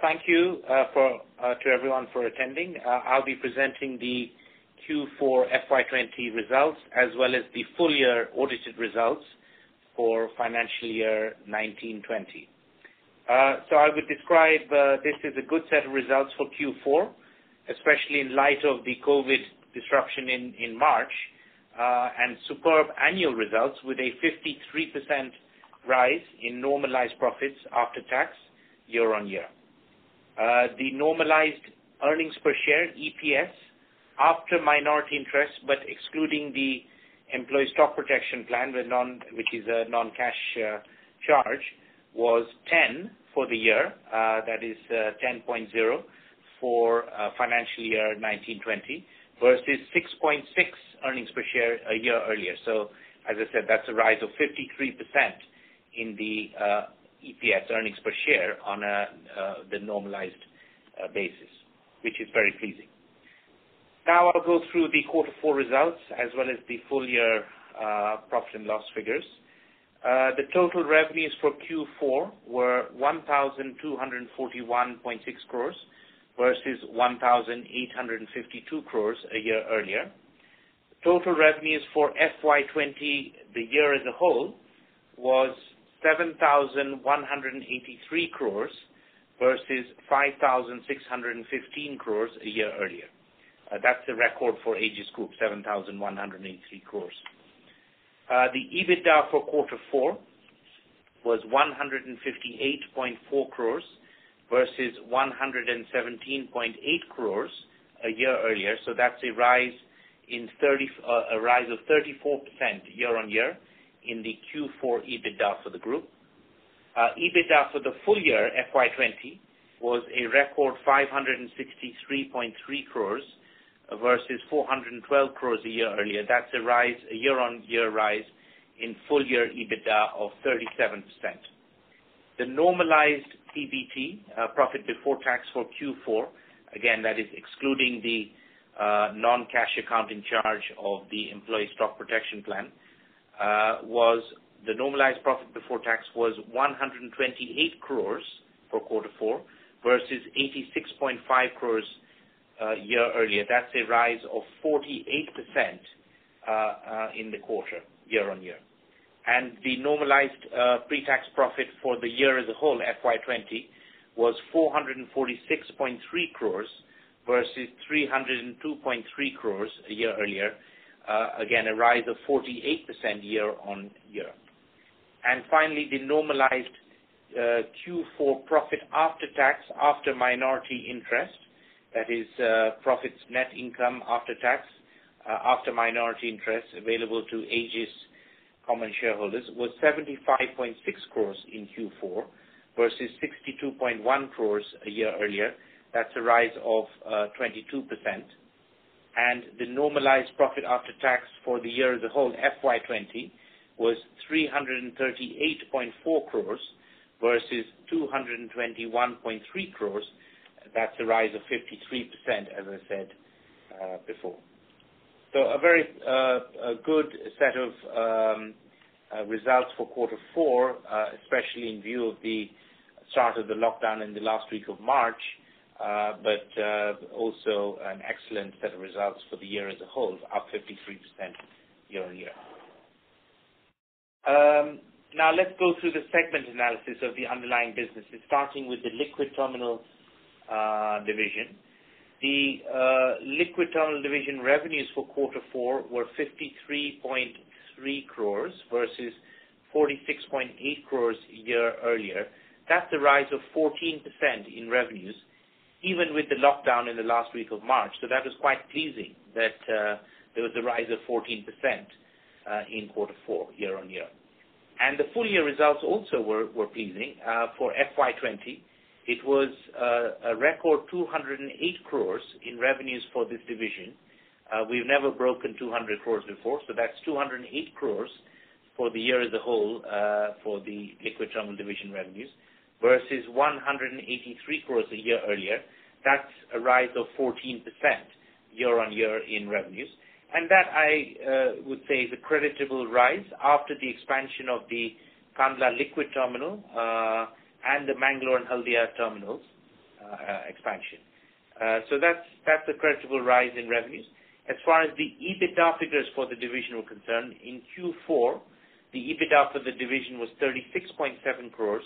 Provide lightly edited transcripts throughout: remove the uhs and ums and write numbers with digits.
Thank you to everyone for attending. I'll be presenting the Q4FY20 results as well as the full year audited results for financial year 19-20. So I would describe this as a good set of results for Q4, especially in light of the COVID disruption in March, and superb annual results with a 53% rise in normalized profits after tax year on year. The normalized earnings per share, EPS, after minority interest, but excluding the employee stock protection plan, which is a non-cash charge, was 10 for the year. That is 10.0 for financial year 19-20 versus 6.6 earnings per share a year earlier. So, as I said, that's a rise of 53% in the EPS, earnings per share, on the normalized basis, which is very pleasing. Now I'll go through the quarter four results as well as the full year profit and loss figures. The total revenues for Q4 were 1,241.6 crores versus 1,852 crores a year earlier. Total revenues for FY20, the year as a whole, was 7,183 crores versus 5,615 crores a year earlier. That's a record for Aegis Group, 7,183 crores. The EBITDA for quarter four was 158.4 crores versus 117.8 crores a year earlier. So that's a rise of 34% year on year in the Q4 EBITDA for the group. EBITDA for the full year FY20 was a record 563.3 crores versus 412 crores a year earlier. That's a year-on-year rise in full year EBITDA of 37%. The normalized PBT, profit before tax for Q4, again, that is excluding the non-cash accounting charge of the employee stock protection plan, the normalized profit before tax was 128 crores for quarter four versus 86.5 crores year earlier. That's a rise of 48% in the quarter, year on year. And the normalized pre-tax profit for the year as a whole, FY20, was 446.3 crores versus 302.3 crores a year earlier. Again, a rise of 48% year on year. And finally, the normalized Q4 profit after tax, after minority interest, that is profits net income after tax, after minority interest available to Aegis common shareholders, was 75.6 crores in Q4 versus 62.1 crores a year earlier. That's a rise of 22%. And the normalized profit after tax for the year as a whole, FY20, was 338.4 crores versus 221.3 crores. That's a rise of 53%, as I said before. So a very good set of results for quarter four, especially in view of the start of the lockdown in the last week of March, but also an excellent set of results for the year as a whole, up 53% year on year. Now let's go through the segment analysis of the underlying businesses, starting with the liquid terminal division. The liquid terminal division revenues for quarter four were 53.3 crores versus 46.8 crores a year earlier. That's a rise of 14% in revenues, even with the lockdown in the last week of March. So that was quite pleasing that there was a rise of 14% in quarter four, year on year. And the full year results also were pleasing. For FY20, it was a record 208 crores in revenues for this division. We've never broken 200 crores before, so that's 208 crores for the year as a whole for the liquid terminal division revenues versus 183 crores a year earlier. That's a rise of 14% year on year in revenues. And that, I would say, is a creditable rise after the expansion of the Cannula liquid terminal and the Mangalore and Haldia terminals. expansion. So that's a creditable rise in revenues. As far as the EBITDA figures for the division were concerned, in Q4, the EBITDA for the division was 36.7 crores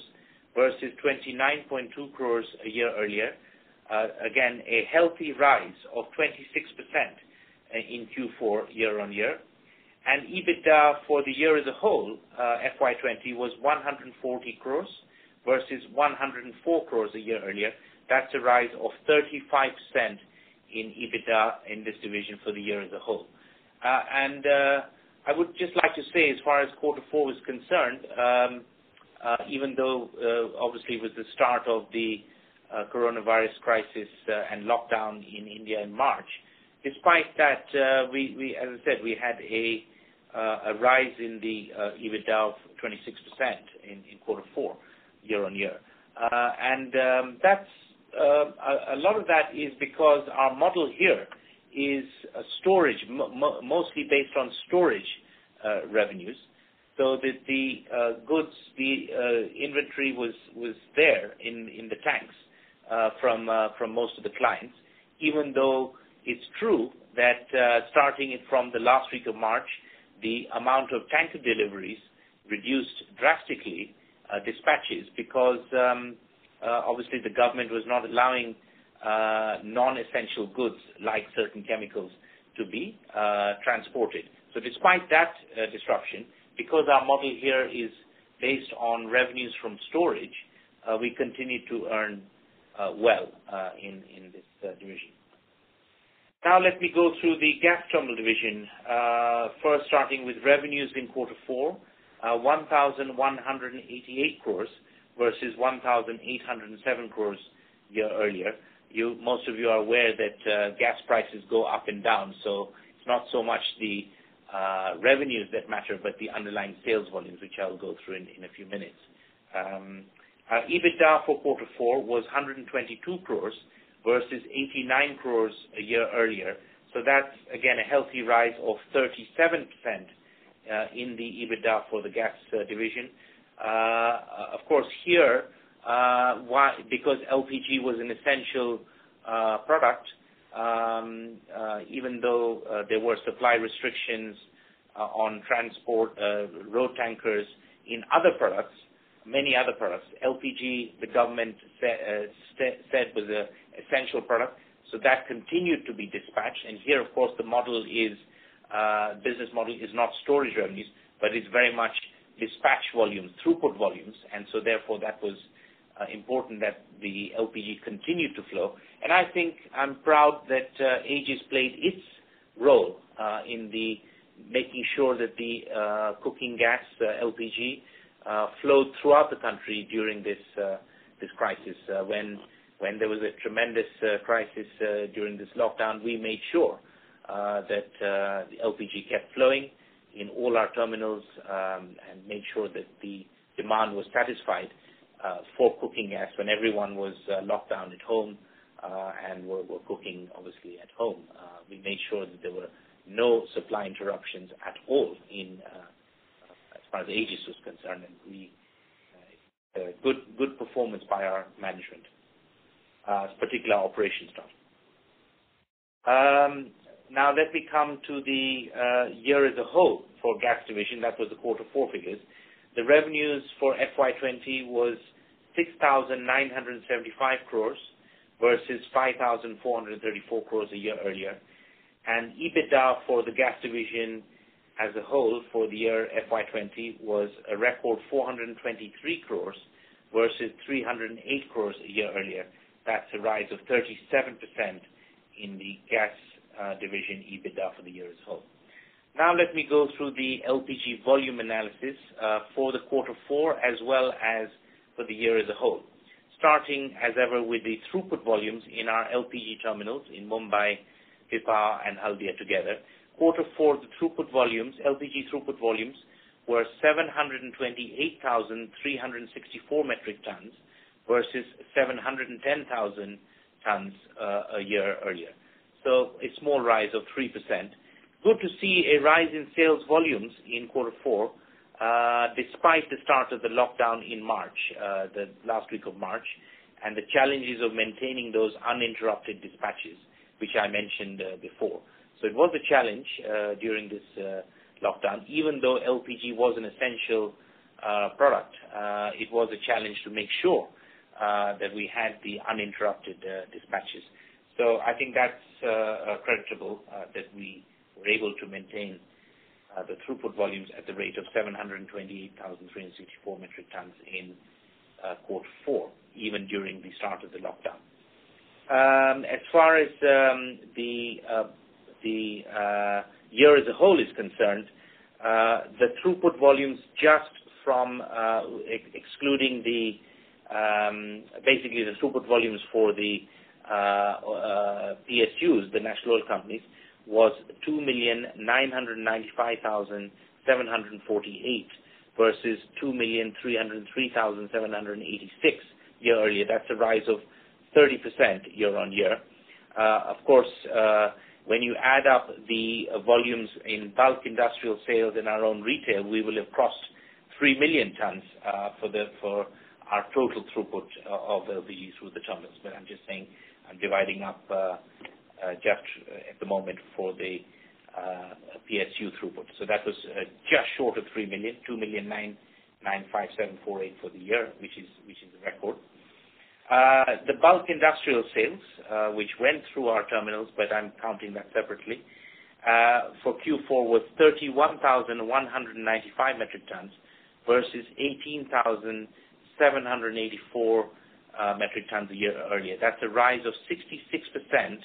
versus 29.2 crores a year earlier. Again, a healthy rise of 26% in Q4 year on year. And EBITDA for the year as a whole, FY20, was 140 crores versus 104 crores a year earlier. That's a rise of 35% in EBITDA in this division for the year as a whole. I would just like to say, as far as quarter four was concerned, even though obviously it was the start of the coronavirus crisis and lockdown in India in March, despite that, we as I said, we had a rise in the EBITDA of 26% in quarter four, year on year. That's a lot of that is because our model here is storage, mostly based on storage revenues. So that the goods, the inventory was there in the tanks from most of the clients, even though it's true that starting from the last week of March, the amount of tanker deliveries reduced drastically, dispatches, because obviously the government was not allowing non-essential goods like certain chemicals to be transported. So despite that disruption, because our model here is based on revenues from storage, we continue to earn well in this division. Now let me go through the gas terminal division, first starting with revenues in quarter four, 1,188 crores versus 1,807 crores year earlier. Most of you are aware that gas prices go up and down, so it's not so much the revenues that matter, but the underlying sales volumes, which I'll go through in a few minutes. EBITDA for quarter four was 122 crores versus 89 crores a year earlier. So that's, again, a healthy rise of 37% in the EBITDA for the gas division. Of course, here, because LPG was an essential product, even though there were supply restrictions on transport, road tankers, in other products, many other products, LPG, the government said was an essential product, so that continued to be dispatched. And here, of course, the model is, business model is not storage revenues, but it's very much dispatch volumes, throughput volumes, and so therefore that was important that the LPG continued to flow. And I think I'm proud that Aegis played its role in the making sure that the cooking gas, LPG, flowed throughout the country during this crisis. When there was a tremendous crisis during this lockdown, we made sure that the LPG kept flowing in all our terminals and made sure that the demand was satisfied for cooking gas when everyone was locked down at home and were cooking, obviously, at home. We made sure that there were no supply interruptions at all as far as Aegis was concerned, and good performance by our management, particular operations staff. Now let me come to the year as a whole for gas division. That was the quarter four figures. The revenues for FY20 was 6,975 crores versus 5,434 crores a year earlier. And EBITDA for the gas division as a whole for the year FY20 was a record 423 crores versus 308 crores a year earlier. That's a rise of 37% in the gas division EBITDA for the year as a whole. Now let me go through the LPG volume analysis for the quarter four as well as for the year as a whole. Starting as ever with the throughput volumes in our LPG terminals in Mumbai, Pipavav and Haldia together. Quarter four, the throughput volumes, LPG throughput volumes, were 728,364 metric tons versus 710,000 tons a year earlier. So a small rise of 3%. Good to see a rise in sales volumes in quarter four, despite the start of the lockdown in March, the last week of March. and the challenges of maintaining those uninterrupted dispatches, which I mentioned before. So it was a challenge during this lockdown. Even though LPG was an essential product, it was a challenge to make sure that we had the uninterrupted dispatches. So I think that's creditable that we were able to maintain the throughput volumes at the rate of 728,364 metric tons in quarter four, even during the start of the lockdown. As far as the year as a whole is concerned, the throughput volumes just from excluding the basically the throughput volumes for the PSUs, the national oil companies, was 2,995,748 versus 2,303,786 year earlier. That's a rise of 30% year on year. Of course, when you add up the volumes in bulk industrial sales in our own retail, we will have crossed 3 million tons for our total throughput of LPG through the terminals. But I'm just saying, I'm dividing up just at the moment for the PSU throughput. So that was just short of 3 million, 2,995,748 for the year, which is a record. The bulk industrial sales, which went through our terminals, but I'm counting that separately, for Q4 was 31,195 metric tons versus 18,784 metric tons a year earlier. That's a rise of 66%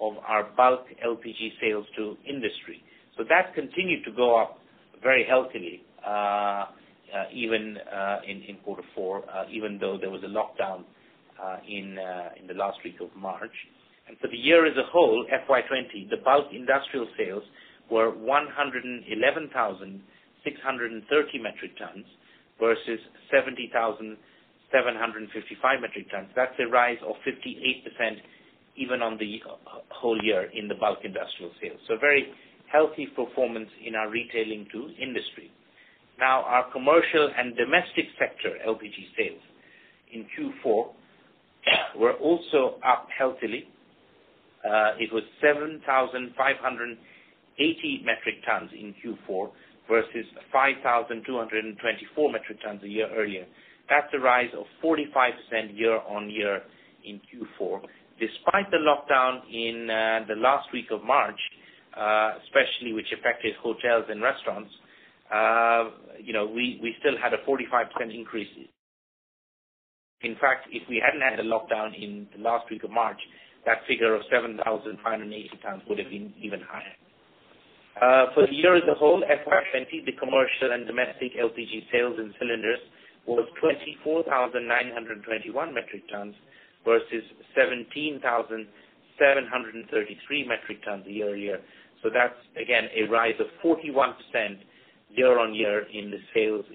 of our bulk LPG sales to industry. So that continued to go up very healthily, even in quarter four, even though there was a lockdown in the last week of March. And for the year as a whole, FY20, the bulk industrial sales were 111,630 metric tons versus 70,755 metric tons. That's a rise of 58% even on the whole year in the bulk industrial sales. So very healthy performance in our retailing to industry. Now, our commercial and domestic sector LPG sales in Q4 were also up healthily. It was 7,580 metric tons in Q4 versus 5,224 metric tons a year earlier. That's a rise of 45% year on year in Q4. Despite the lockdown in the last week of March, especially which affected hotels and restaurants, we still had a 45% increase. In fact, if we hadn't had a lockdown in the last week of March, that figure of 7,580 tons would have been even higher. For the year as a whole, FY20, the commercial and domestic LPG sales in cylinders was 24,921 metric tons versus 17,733 metric tons a year earlier. So that's, again, a rise of 41% year on year in the sales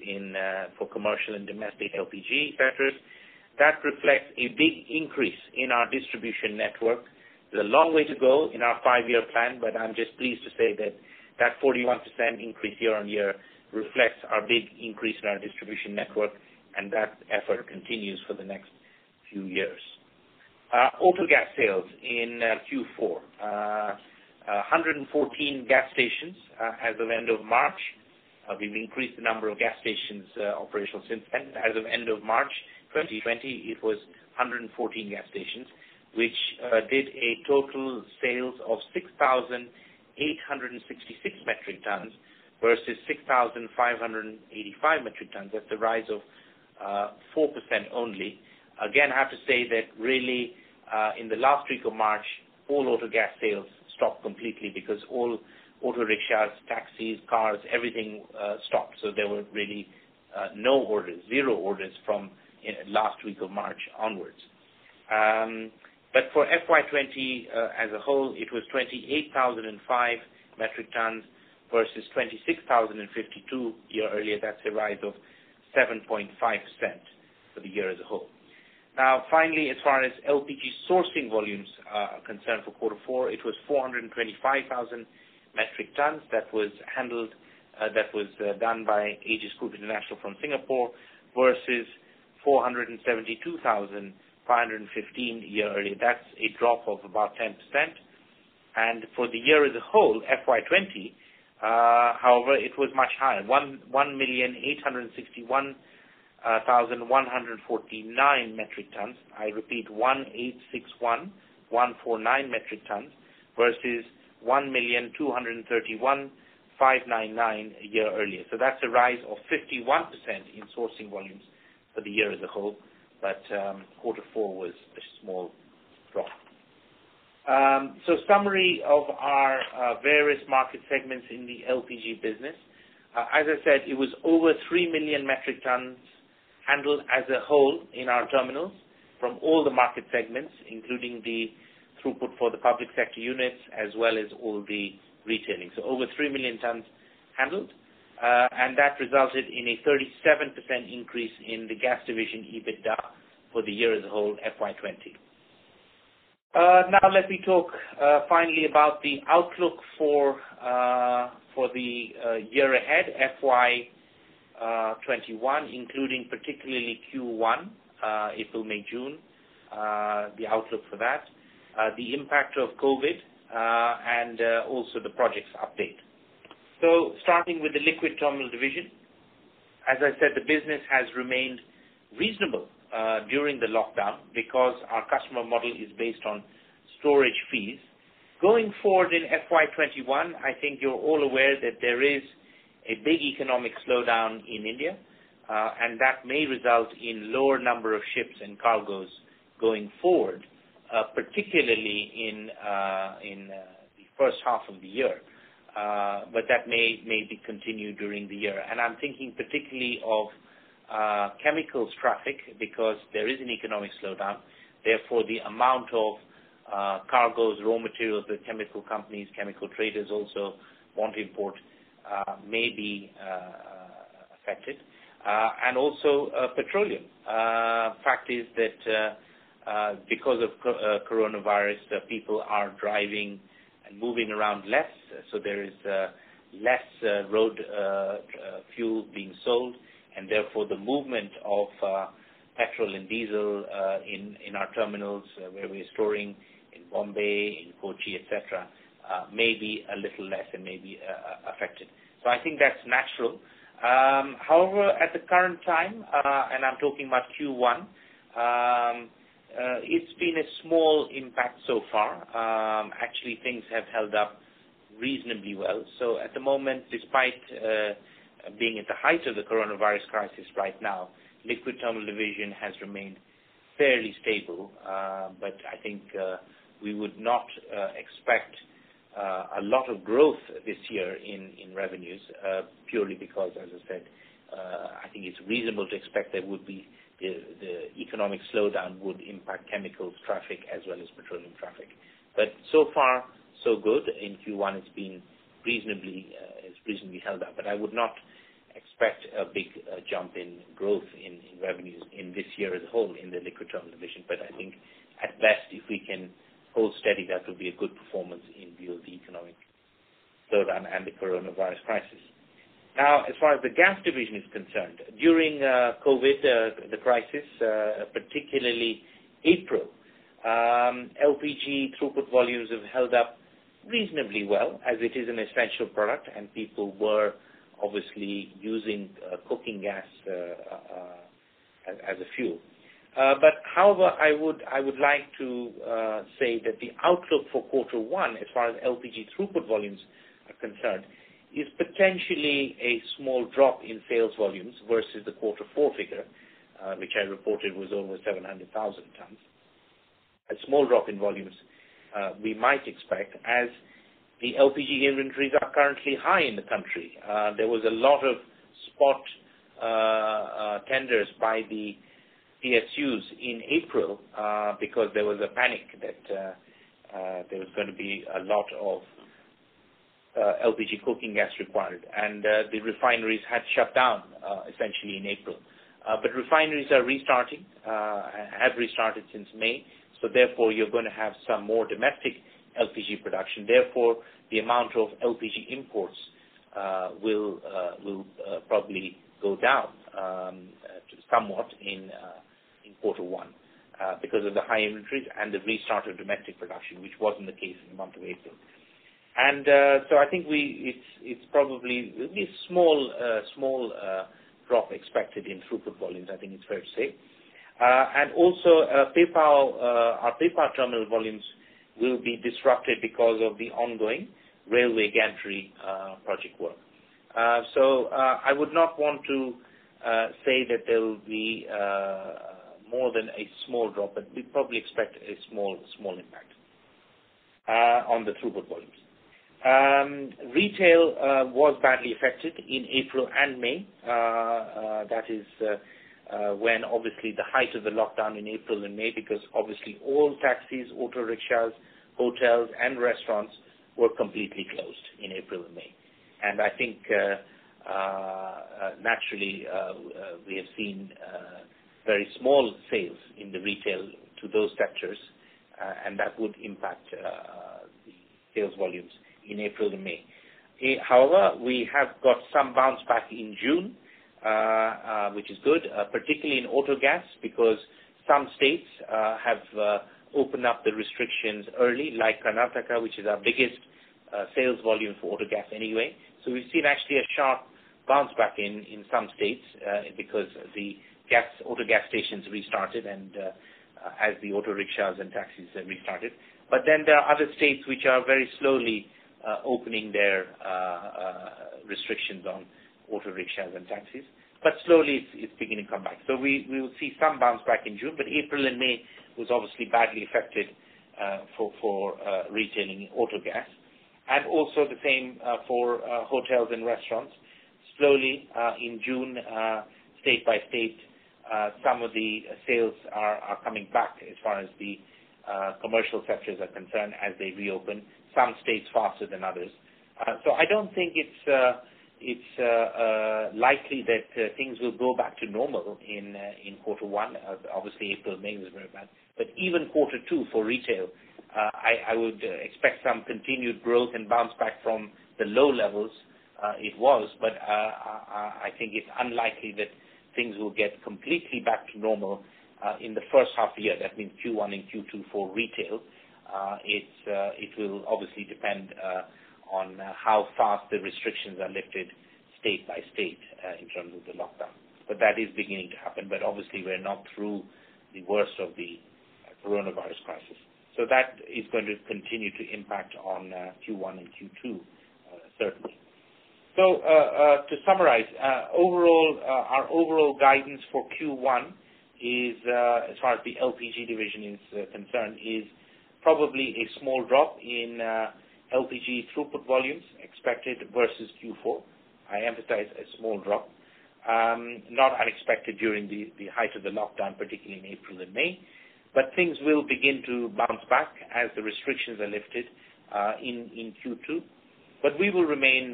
for commercial and domestic LPG sectors. That reflects a big increase in our distribution network. There's a long way to go in our 5-year plan, but I'm just pleased to say that 41% increase year on year reflects our big increase in our distribution network, and that effort continues for the next few years. Auto gas sales in Q4, 114 gas stations as of end of March. We've increased the number of gas stations operational since then. As of end of March 2020, it was 114 gas stations, which did a total sales of 6,866 metric tons versus 6,585 metric tons. That's a rise of 4% only. Again, I have to say that really in the last week of March, all auto gas sales stopped completely because all auto rickshaws, taxis, cars, everything stopped. So there were really no orders, zero orders from last week of March onwards. But for FY20 as a whole, it was 28,005 metric tons versus 26,052 year earlier. That's a rise of 7.5% for the year as a whole. Now, finally, as far as LPG sourcing volumes are concerned for quarter four, it was 425,000 metric tons that was handled, done by Aegis Group International from Singapore versus 472,000 515 a year earlier. That's a drop of about 10%. And for the year as a whole, FY20, however, it was much higher, 1,861,149 metric tons. I repeat, 1,861,149 metric tons versus 1,231,599 a year earlier. So that's a rise of 51% in sourcing volumes for the year as a whole, but quarter four was a small drop. So summary of our various market segments in the LPG business. As I said, it was over 3 million metric tons handled as a whole in our terminals from all the market segments, including the throughput for the public sector units as well as all the retailing. So over 3 million tons handled, and that resulted in a 37% increase in the gas division EBITDA for the year as a whole, FY20. Now let me talk finally about the outlook for the year ahead, FY21, including particularly Q1, April, May, June, the outlook for that, the impact of COVID, and also the projects update. So starting with the liquid terminal division, as I said, the business has remained reasonable during the lockdown because our customer model is based on storage fees. Going forward in FY21, I think you're all aware that there is a big economic slowdown in India, and that may result in lower number of ships and cargoes going forward, particularly in the first half of the year. But that may be continued during the year. And I'm thinking particularly of chemicals traffic because there is an economic slowdown. Therefore, the amount of cargoes, raw materials that chemical companies, chemical traders also want to import may be affected. And also petroleum. Fact is that because of coronavirus, people are driving and moving around less, so there is less road fuel being sold, and therefore the movement of petrol and diesel in our terminals where we're storing in Bombay, in Kochi, etc., may be a little less and may be affected. So I think that's natural. However, at the current time, and I'm talking about Q1, it's been a small impact so far. Actually, things have held up reasonably well. So at the moment, despite being at the height of the coronavirus crisis right now, liquid terminal division has remained fairly stable. But I think we would not expect a lot of growth this year in revenues, purely because, as I said, I think it's reasonable to expect there would be the economic slowdown would impact chemicals traffic as well as petroleum traffic. But so far, so good. In Q1, it's been reasonably held up. But I would not expect a big jump in growth in revenues in this year as a whole in the liquid terminal division. But I think at best, if we can hold steady, that would be a good performance in view of the economic slowdown and the coronavirus crisis. Now, as far as the gas division is concerned, during COVID, the crisis, particularly April, LPG throughput volumes have held up reasonably well, as it is an essential product, and people were obviously using cooking gas as a fuel. But however, I would like to say that the outlook for quarter one, as far as LPG throughput volumes are concerned, is potentially a small drop in sales volumes versus the quarter four figure, which I reported was over 700,000 tons. A small drop in volumes we might expect, as the LPG inventories are currently high in the country. There was a lot of spot tenders by the PSUs in April because there was a panic that there was going to be a lot of LPG cooking gas required, and the refineries had shut down essentially in April. But refineries are restarting, have restarted since May, so therefore you're going to have some more domestic LPG production. Therefore, the amount of LPG imports will probably go down somewhat in quarter one. because of the high inventories and the restart of domestic production, which wasn't the case in the month of April. And so I think it's probably a small drop expected in throughput volumes, I think it's fair to say. And also our PayPal terminal volumes will be disrupted because of the ongoing railway gantry project work. So I would not want to say that there will be more than a small drop, but we probably expect a small impact on the throughput volumes. Retail was badly affected in April and May. That is when obviously the height of the lockdown in April and May, because obviously all taxis, auto rickshaws, hotels and restaurants were completely closed in April and May. And I think naturally we have seen very small sales in the retail to those sectors, and that would impact the sales volumes in April and May. However, we have got some bounce back in June, which is good, particularly in auto gas, because some states have opened up the restrictions early, like Karnataka, which is our biggest sales volume for auto gas anyway. So we've seen actually a sharp bounce back in some states because the auto gas stations restarted, and as the auto rickshaws and taxis have restarted. But then there are other states which are very slowly opening their restrictions on auto rickshaws and taxis. But slowly it's beginning to come back. So we will see some bounce back in June, but April and May was obviously badly affected for retailing auto gas. And also the same for hotels and restaurants. Slowly in June, state by state, some of the sales are coming back as far as the commercial sectors are concerned as they reopen, some states faster than others. So I don't think it's likely that things will go back to normal in quarter one. Obviously, April, May was very bad. But even quarter two for retail, I would expect some continued growth and bounce back from the low levels it was. But I think it's unlikely that things will get completely back to normal in the first half of the year. That means Q1 and Q2 for retail. It will obviously depend on how fast the restrictions are lifted state by state in terms of the lockdown. But that is beginning to happen. But obviously we're not through the worst of the coronavirus crisis. So that is going to continue to impact on Q1 and Q2, certainly. So to summarize, our overall guidance for Q1 is, as far as the LPG division is concerned, is probably a small drop in LPG throughput volumes expected versus Q4. I emphasize a small drop, not unexpected during the height of the lockdown, particularly in April and May. But things will begin to bounce back as the restrictions are lifted in Q2. But we will remain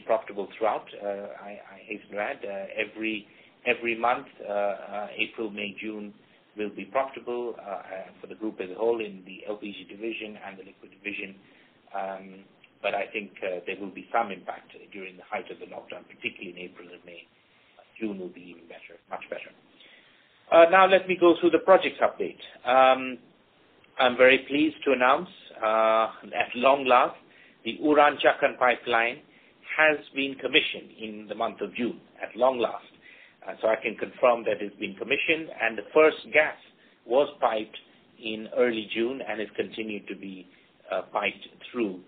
profitable throughout. I hasten to add, every month, April, May, June, will be profitable for the group as a whole in the LPG division and the liquid division. But I think there will be some impact during the height of the lockdown, particularly in April and May. June will be even better, much better. Now let me go through the projects update. I'm very pleased to announce, at long last, the Uran-Chakan pipeline has been commissioned in the month of June, at long last. So I can confirm that it's been commissioned, and the first gas was piped in early June and has continued to be piped through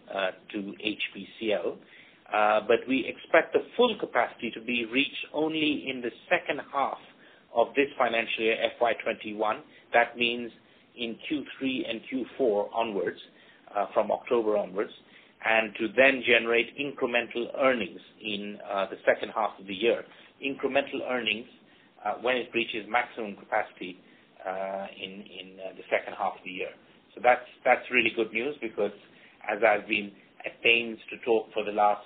to HPCL. But we expect the full capacity to be reached only in the second half of this financial year, FY21. That means in Q3 and Q4 onwards, from October onwards, and to then generate incremental earnings in the second half of the year. Incremental earnings when it reaches maximum capacity in the second half of the year. So that's really good news, because as I've been at pains to talk for the last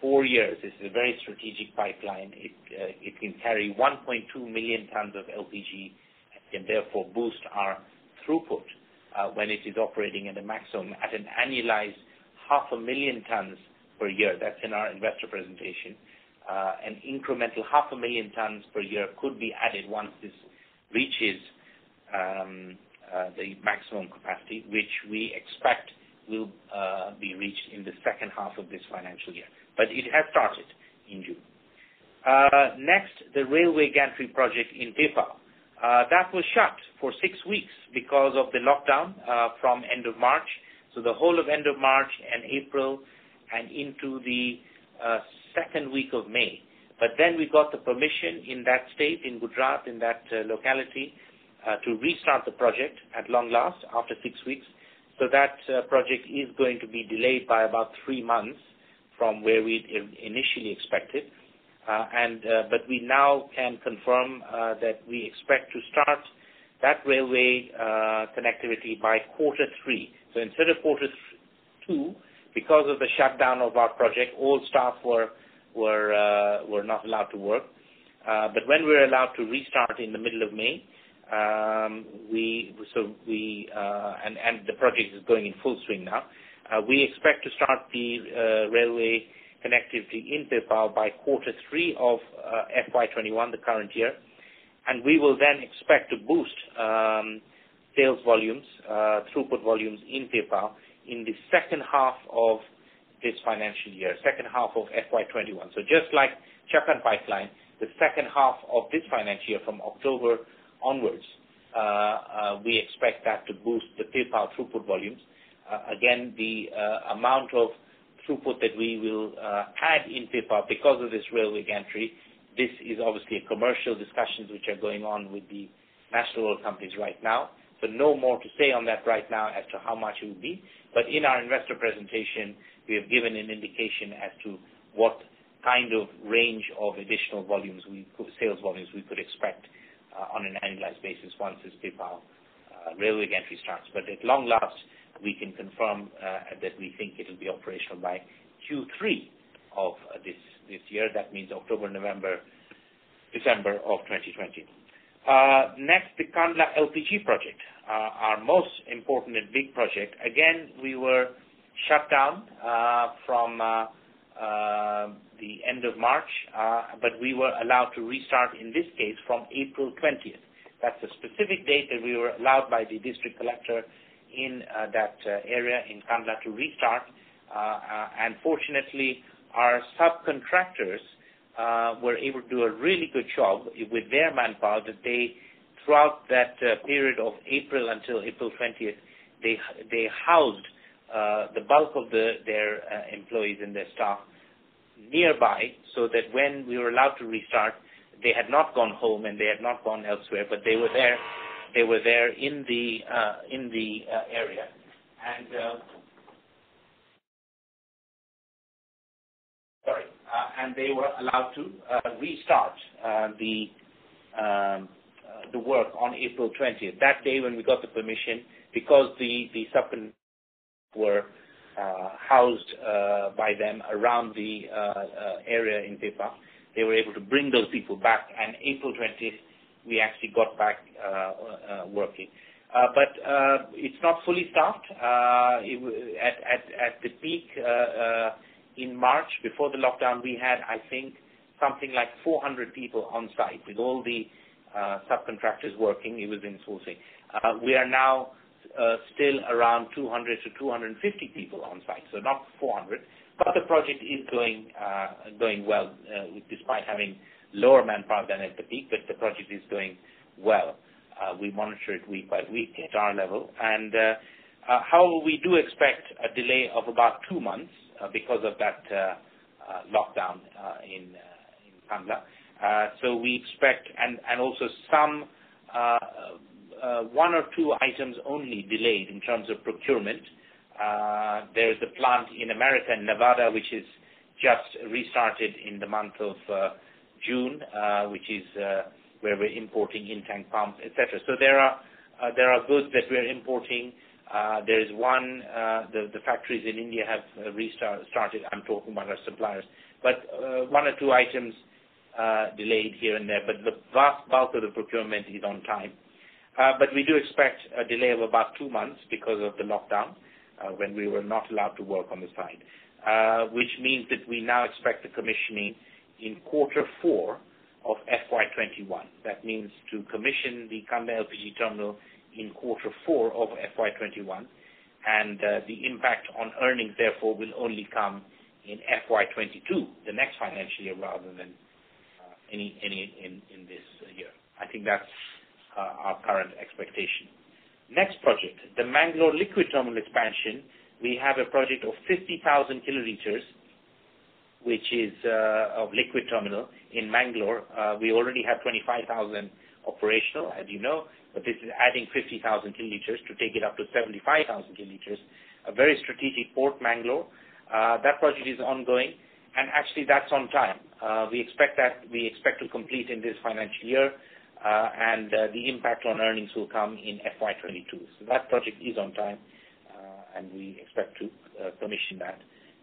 4 years, this is a very strategic pipeline. It can carry 1.2 million tons of LPG and therefore boost our throughput when it is operating at a maximum at an annualized 500,000 tons per year. That's in our investor presentation. An incremental 500,000 tons per year could be added once this reaches the maximum capacity, which we expect will be reached in the second half of this financial year. But it has started in June. Next, the railway gantry project in Pipavav. That was shut for 6 weeks because of the lockdown from end of March. So the whole of end of March and April and into the second week of May. But then we got the permission in that state, in Gujarat, in that locality, to restart the project at long last after 6 weeks. So that project is going to be delayed by about 3 months from where we initially expected. But we now can confirm that we expect to start that railway connectivity by Q3. So instead of Q2, because of the shutdown of our project, all staff were not allowed to work. But when we were allowed to restart in the middle of May, and the project is going in full swing now. We expect to start the railway connectivity in Pipavav by Q3 of FY21, the current year, and we will then expect to boost sales volumes, throughput volumes in Pipavav in the second half of this financial year, second half of FY21. So just like Chakan Pipeline, the second half of this financial year from October onwards, we expect that to boost the Pipavav throughput volumes. Again, the amount of throughput that we will add in Pipavav because of this railway gantry, this is obviously a commercial discussions which are going on with the national oil companies right now. So no more to say on that right now as to how much it will be. But in our investor presentation, we have given an indication as to what kind of range of additional volumes, sales volumes we could expect on an annualized basis once this Pipavav railway gantry starts. But at long last, we can confirm that we think it will be operational by Q3 of this year. That means October, November, December of 2020. Next, the Cannula Lpg Project, our most important and big project. Again, we were shut down from the end of March, but we were allowed to restart in this case from April 20th. That's a specific date that we were allowed by the district collector in that area in Cannula to restart. And fortunately, our subcontractors were able to do a really good job with their manpower that they, throughout that period of April until April 20th, they housed the bulk of their employees and their staff nearby, so that when we were allowed to restart, they had not gone home and they had not gone elsewhere, but they were there. They were there in the area, and they were allowed to restart the work on April 20th. That day when we got the permission, because the subcontractors were housed by them around the area in Pipavav, they were able to bring those people back, and April 20th we actually got back working. But it's not fully staffed. At the peak in March, before the lockdown, we had, I think, something like 400 people on site with all the subcontractors working. It was in sourcing. We are now still around 200 to 250 people on site, so not 400. But the project is going well, despite having lower manpower than at the peak, but the project is going well. We monitor it week by week at our level. And however, we do expect a delay of about 2 months because of that lockdown in Cannula. So we expect, and also some 1 or 2 items only delayed in terms of procurement. There's a plant in America, in Nevada, which is just restarted in the month of June, which is where we're importing in-tank pumps, etc. So there are goods that we're importing. There is one, the factories in India have restarted. I'm talking about our suppliers. But 1 or 2 items delayed here and there, but the vast bulk of the procurement is on time. But we do expect a delay of about 2 months because of the lockdown, when we were not allowed to work on the site, which means that we now expect the commissioning in Q4 of FY21. That means to commission the Cannula LPG terminal in Q4 of FY21, and the impact on earnings, therefore, will only come in FY22, the next financial year, rather than any in this year. I think that's our current expectation. Next project, the Mangalore liquid terminal expansion. We have a project of 50,000 kiloliters, which is of liquid terminal in Mangalore. We already have 25,000 operational, as you know, but this is adding 50,000 kiloliters to take it up to 75,000 kiloliters. A very strategic port, Mangalore. That project is ongoing, and actually that's on time. We expect to complete in this financial year, and the impact on earnings will come in FY22. So that project is on time, and we expect to commission that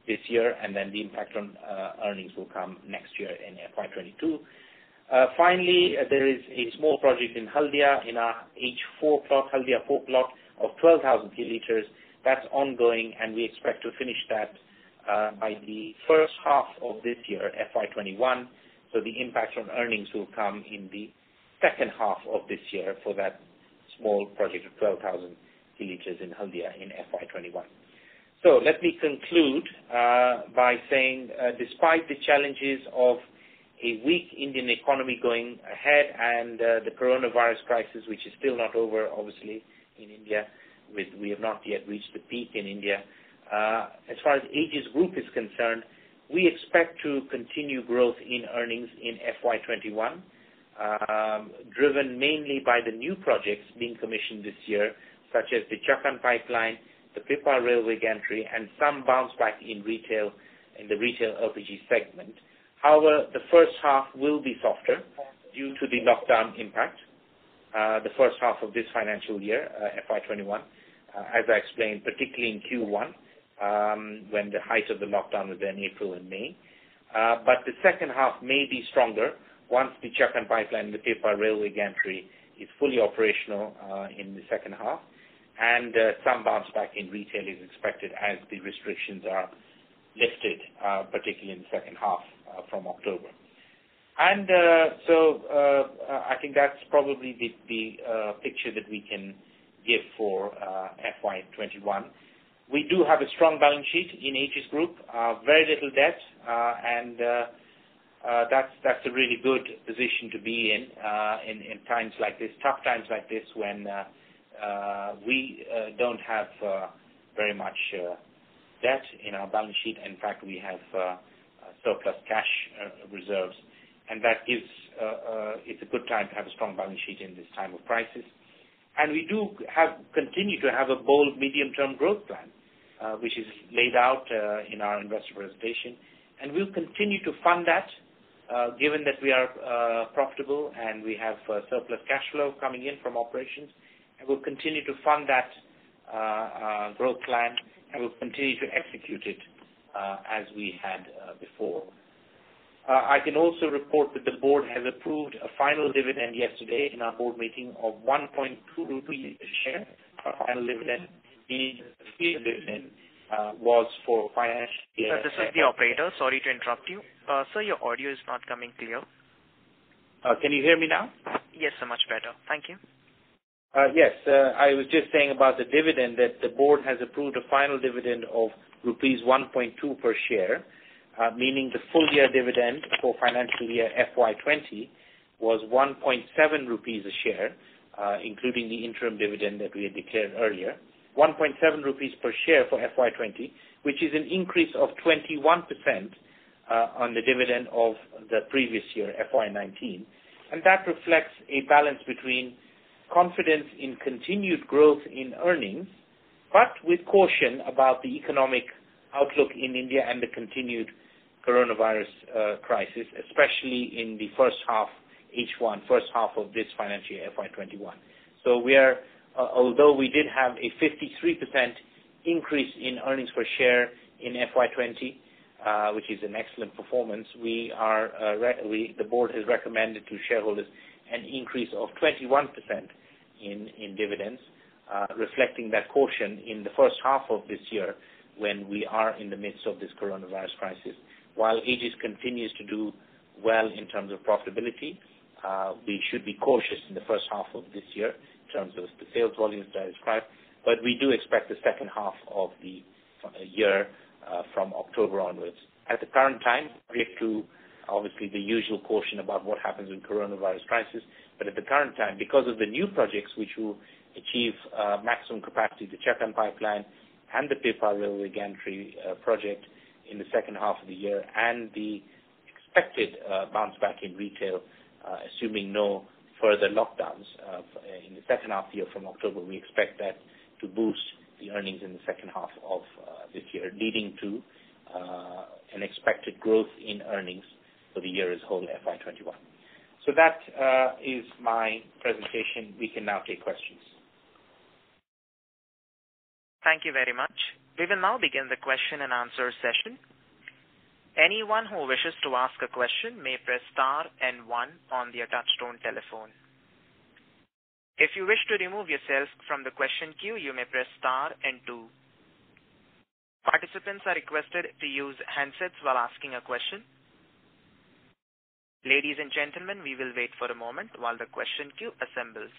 this year, and then the impact on earnings will come next year in FY22. Finally, there is a small project in Haldia, in our H4 plot, Haldia 4 plot of 12,000 kiloliters. That's ongoing, and we expect to finish that by the first half of this year, FY21. So the impact on earnings will come in the second half of this year for that small project of 12,000 kiloliters in Haldia in FY21. So let me conclude by saying, despite the challenges of a weak Indian economy going ahead and the coronavirus crisis, which is still not over, obviously, in India, we have not yet reached the peak in India. As far as Aegis Group is concerned, we expect to continue growth in earnings in FY21, driven mainly by the new projects being commissioned this year, such as the Chakan pipeline, the Pippa railway gantry, and some bounce back in the retail LPG segment. However, the first half will be softer due to the lockdown impact, the first half of this financial year, FY21, as I explained, particularly in Q1, when the height of the lockdown was in April and May. But the second half may be stronger once the Chakan pipeline and the Pippa railway gantry is fully operational in the second half, and some bounce back in retail is expected as the restrictions are lifted, particularly in the second half from October. And so I think that's probably the picture that we can give for FY21. We do have a strong balance sheet in Aegis Group, very little debt, and that's a really good position to be in times like this, tough times like this, when we don't have very much debt in our balance sheet. In fact, we have surplus cash reserves, and that gives it's a good time to have a strong balance sheet in this time of crisis. And we do continue to have a bold medium-term growth plan, which is laid out in our investor presentation, and we'll continue to fund that, given that we are profitable and we have surplus cash flow coming in from operations, and we'll continue to fund that growth plan, and we'll continue to execute it as we had before. I can also report that the board has approved a final dividend yesterday in our board meeting of 1.2 rupees a share. Our final dividend, the dividend, was for financial year. This is the operator. Sorry to interrupt you. Sir, your audio is not coming clear. Can you hear me now? Yes, sir, much better. Thank you. Yes, I was just saying about the dividend that the board has approved a final dividend of rupees 1.2 per share, meaning the full year dividend for financial year FY20 was 1.7 rupees a share, including the interim dividend that we had declared earlier. 1.7 rupees per share for FY20, which is an increase of 21% on the dividend of the previous year, FY19. And that reflects a balance between confidence in continued growth in earnings, but with caution about the economic outlook in India and the continued coronavirus crisis, especially in the first half, first half of this financial year, FY21. So we are, although we did have a 53% increase in earnings per share in FY20, which is an excellent performance, we are the board has recommended to shareholders an increase of 21% in dividends, reflecting that caution in the first half of this year when we are in the midst of this coronavirus crisis, while Aegis continues to do well in terms of profitability. We should be cautious in the first half of this year in terms of the sales volumes that I described, but we do expect the second half of the year from October onwards. At the current time, subject to obviously the usual caution about what happens with coronavirus crisis, but at the current time, because of the new projects which will achieve maximum capacity, the Chakan pipeline and the Pipa railway gantry project in the second half of the year, and the expected bounce back in retail, assuming no further lockdowns in the second half of the year from October, we expect that to boost the earnings in the second half of this year, leading to an expected growth in earnings for the year as a whole, FY21. So that is my presentation. We can now take questions. Thank you very much. We will now begin the question and answer session. Anyone who wishes to ask a question may press star and 1 on their touchtone telephone. If you wish to remove yourself from the question queue, you may press star and 2. Participants are requested to use handsets while asking a question. Ladies and gentlemen, we will wait for a moment while the question queue assembles.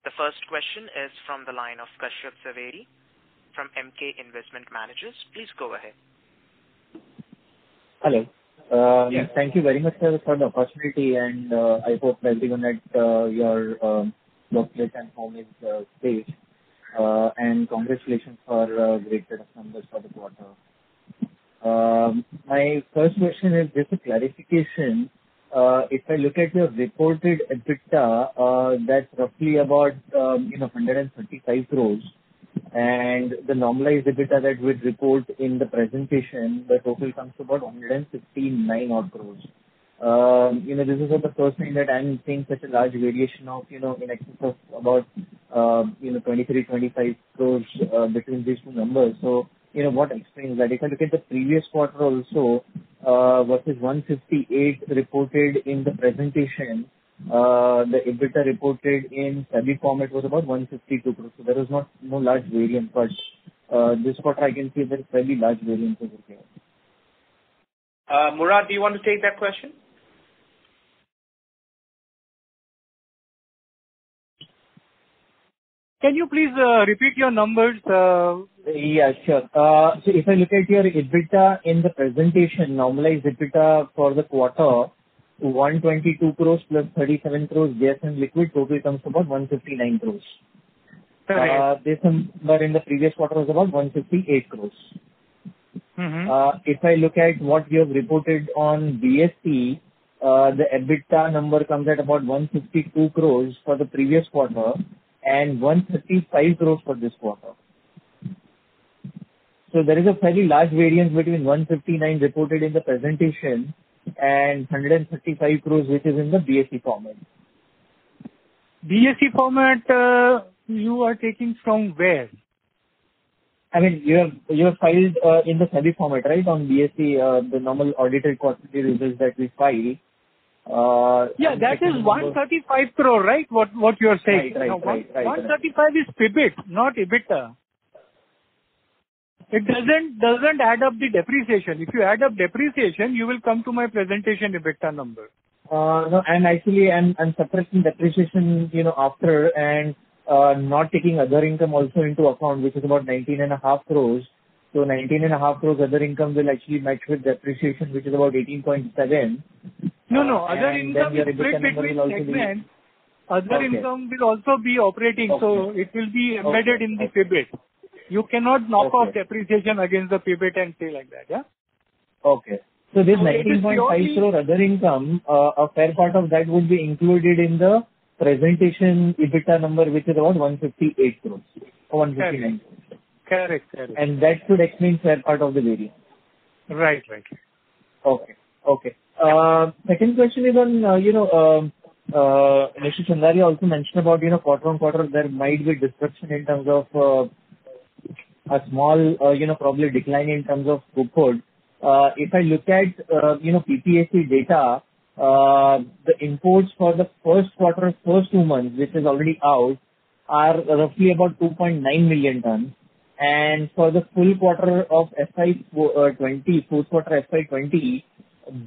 The first question is from the line of Kashyap Zaveri from MK Investment Managers. Please go ahead. Hello. Yes. Thank you very much, sir, for the opportunity, and I hope everyone at your workplace and home is safe. And congratulations for great set of numbers for the quarter. My first question is just a clarification. If I look at your reported EBITDA, that's roughly about 135 crores, and the normalized EBITDA that we report in the presentation, the total comes to about 159 odd crores. This is the first time that I'm seeing such a large variation of in excess of about 23-25 crores between these two numbers. So what explains that? If I look at the previous quarter also versus 158 reported in the presentation, the EBITDA reported in SABI format was about 152 crores. So there was no large variance, but this quarter I can see there is fairly large variance over here. Murad, do you want to take that question? Can you please repeat your numbers? Yeah, sure. So if I look at your EBITDA in the presentation, normalized EBITDA for the quarter, 122 crores plus 37 crores gas and liquid, total comes to about 159 crores. Correct. This number in the previous quarter was about 158 crores. Mm-hmm. If I look at what you have reported on BSC, the EBITDA number comes at about 152 crores for the previous quarter and 135 crores for this quarter. So there is a fairly large variance between 159 reported in the presentation and 135 crores which is in the BSC format. BSC format you are taking from where? I mean, you have filed in the SABI format, right, on BSC, the normal audited quarterly results that we file. Yeah, that is 135 crore, right? What you are saying? Right. 135 is PBIT, not EBITDA. It doesn't add up the depreciation. If you add up depreciation, you will come to my presentation EBITDA number. No, and actually I'm subtracting depreciation, after, and not taking other income also into account, which is about 19.5 crores. So 19.5 crores other income will actually match with depreciation, which is about 18.7. No. Other income is split between segments. Other income will also be operating, so it will be embedded in the PBIT. You cannot knock off depreciation against the PBIT and say like that, yeah? Okay. So this 19.5 crore other income, a fair part of that would be included in the presentation EBITDA number, which is about 158 crores or 159 crores. Correct. And that should explain fair part of the variance. Right. Okay. Second question is on, Mr. Chandari also mentioned about, quarter on quarter there might be disruption in terms of a small, probably decline in terms of throughput. If I look at, PPAC data, the imports for the first quarter, first 2 months, which is already out, are roughly about 2.9 million tons. And for the full quarter of FY20, fourth quarter FY20,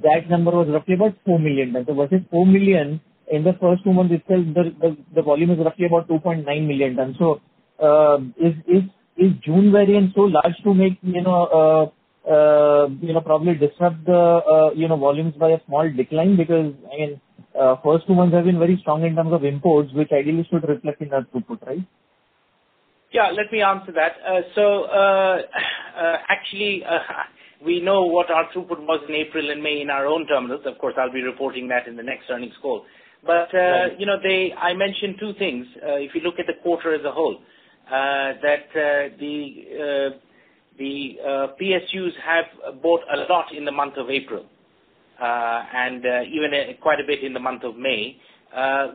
that number was roughly about 4 million tons. So versus 4 million in the first 2 months itself, the volume is roughly about 2.9 million tons. So is June variance so large to make probably disrupt the volumes by a small decline? Because I mean, first 2 months have been very strong in terms of imports, which ideally should reflect in our throughput, right? Yeah, let me answer that. Actually, we know what our throughput was in April and May in our own terminals. Of course, I'll be reporting that in the next earnings call. But, I mentioned two things. If you look at the quarter as a whole, that the PSUs have bought a lot in the month of April, and even quite a bit in the month of May,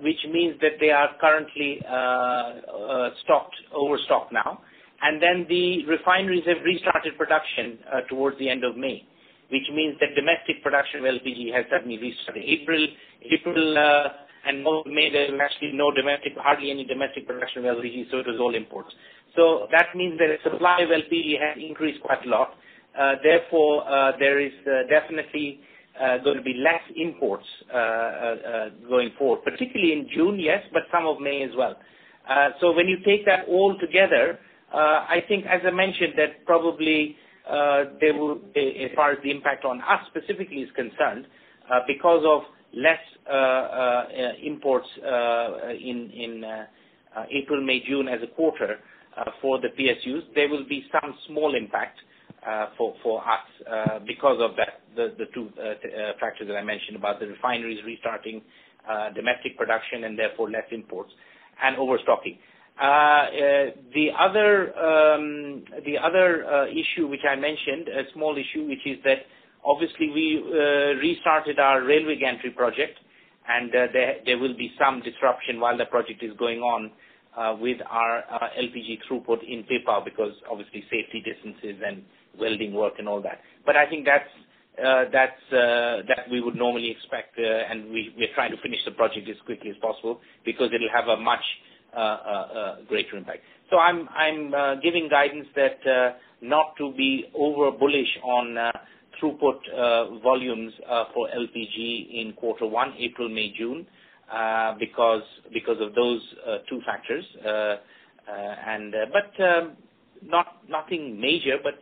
which means that they are currently overstocked now. And then the refineries have restarted production towards the end of May, which means that domestic production of LPG has suddenly restarted. April and May, there was actually hardly any domestic production of LPG, so it was all imports. So that means that the supply of LPG has increased quite a lot. Therefore, there is definitely going to be less imports going forward, particularly in June, yes, but some of May as well. So when you take that all together, I think, as I mentioned, that probably there will, as far as the impact on us specifically is concerned, because of less imports in April, May, June as a quarter for the PSUs, there will be some small impact for us because of that, the two factors that I mentioned about the refineries restarting domestic production and therefore less imports and overstocking. The other issue which I mentioned, a small issue, which is that obviously we restarted our railway gantry project, and there will be some disruption while the project is going on with our LPG throughput in Pipavav, because obviously safety distances and welding work and all that. But I think that we would normally expect, and we're trying to finish the project as quickly as possible because it'll have a much greater impact. So I'm giving guidance that not to be over bullish on throughput volumes for LPG in quarter one, April, May, June, because of those two factors, but nothing major, but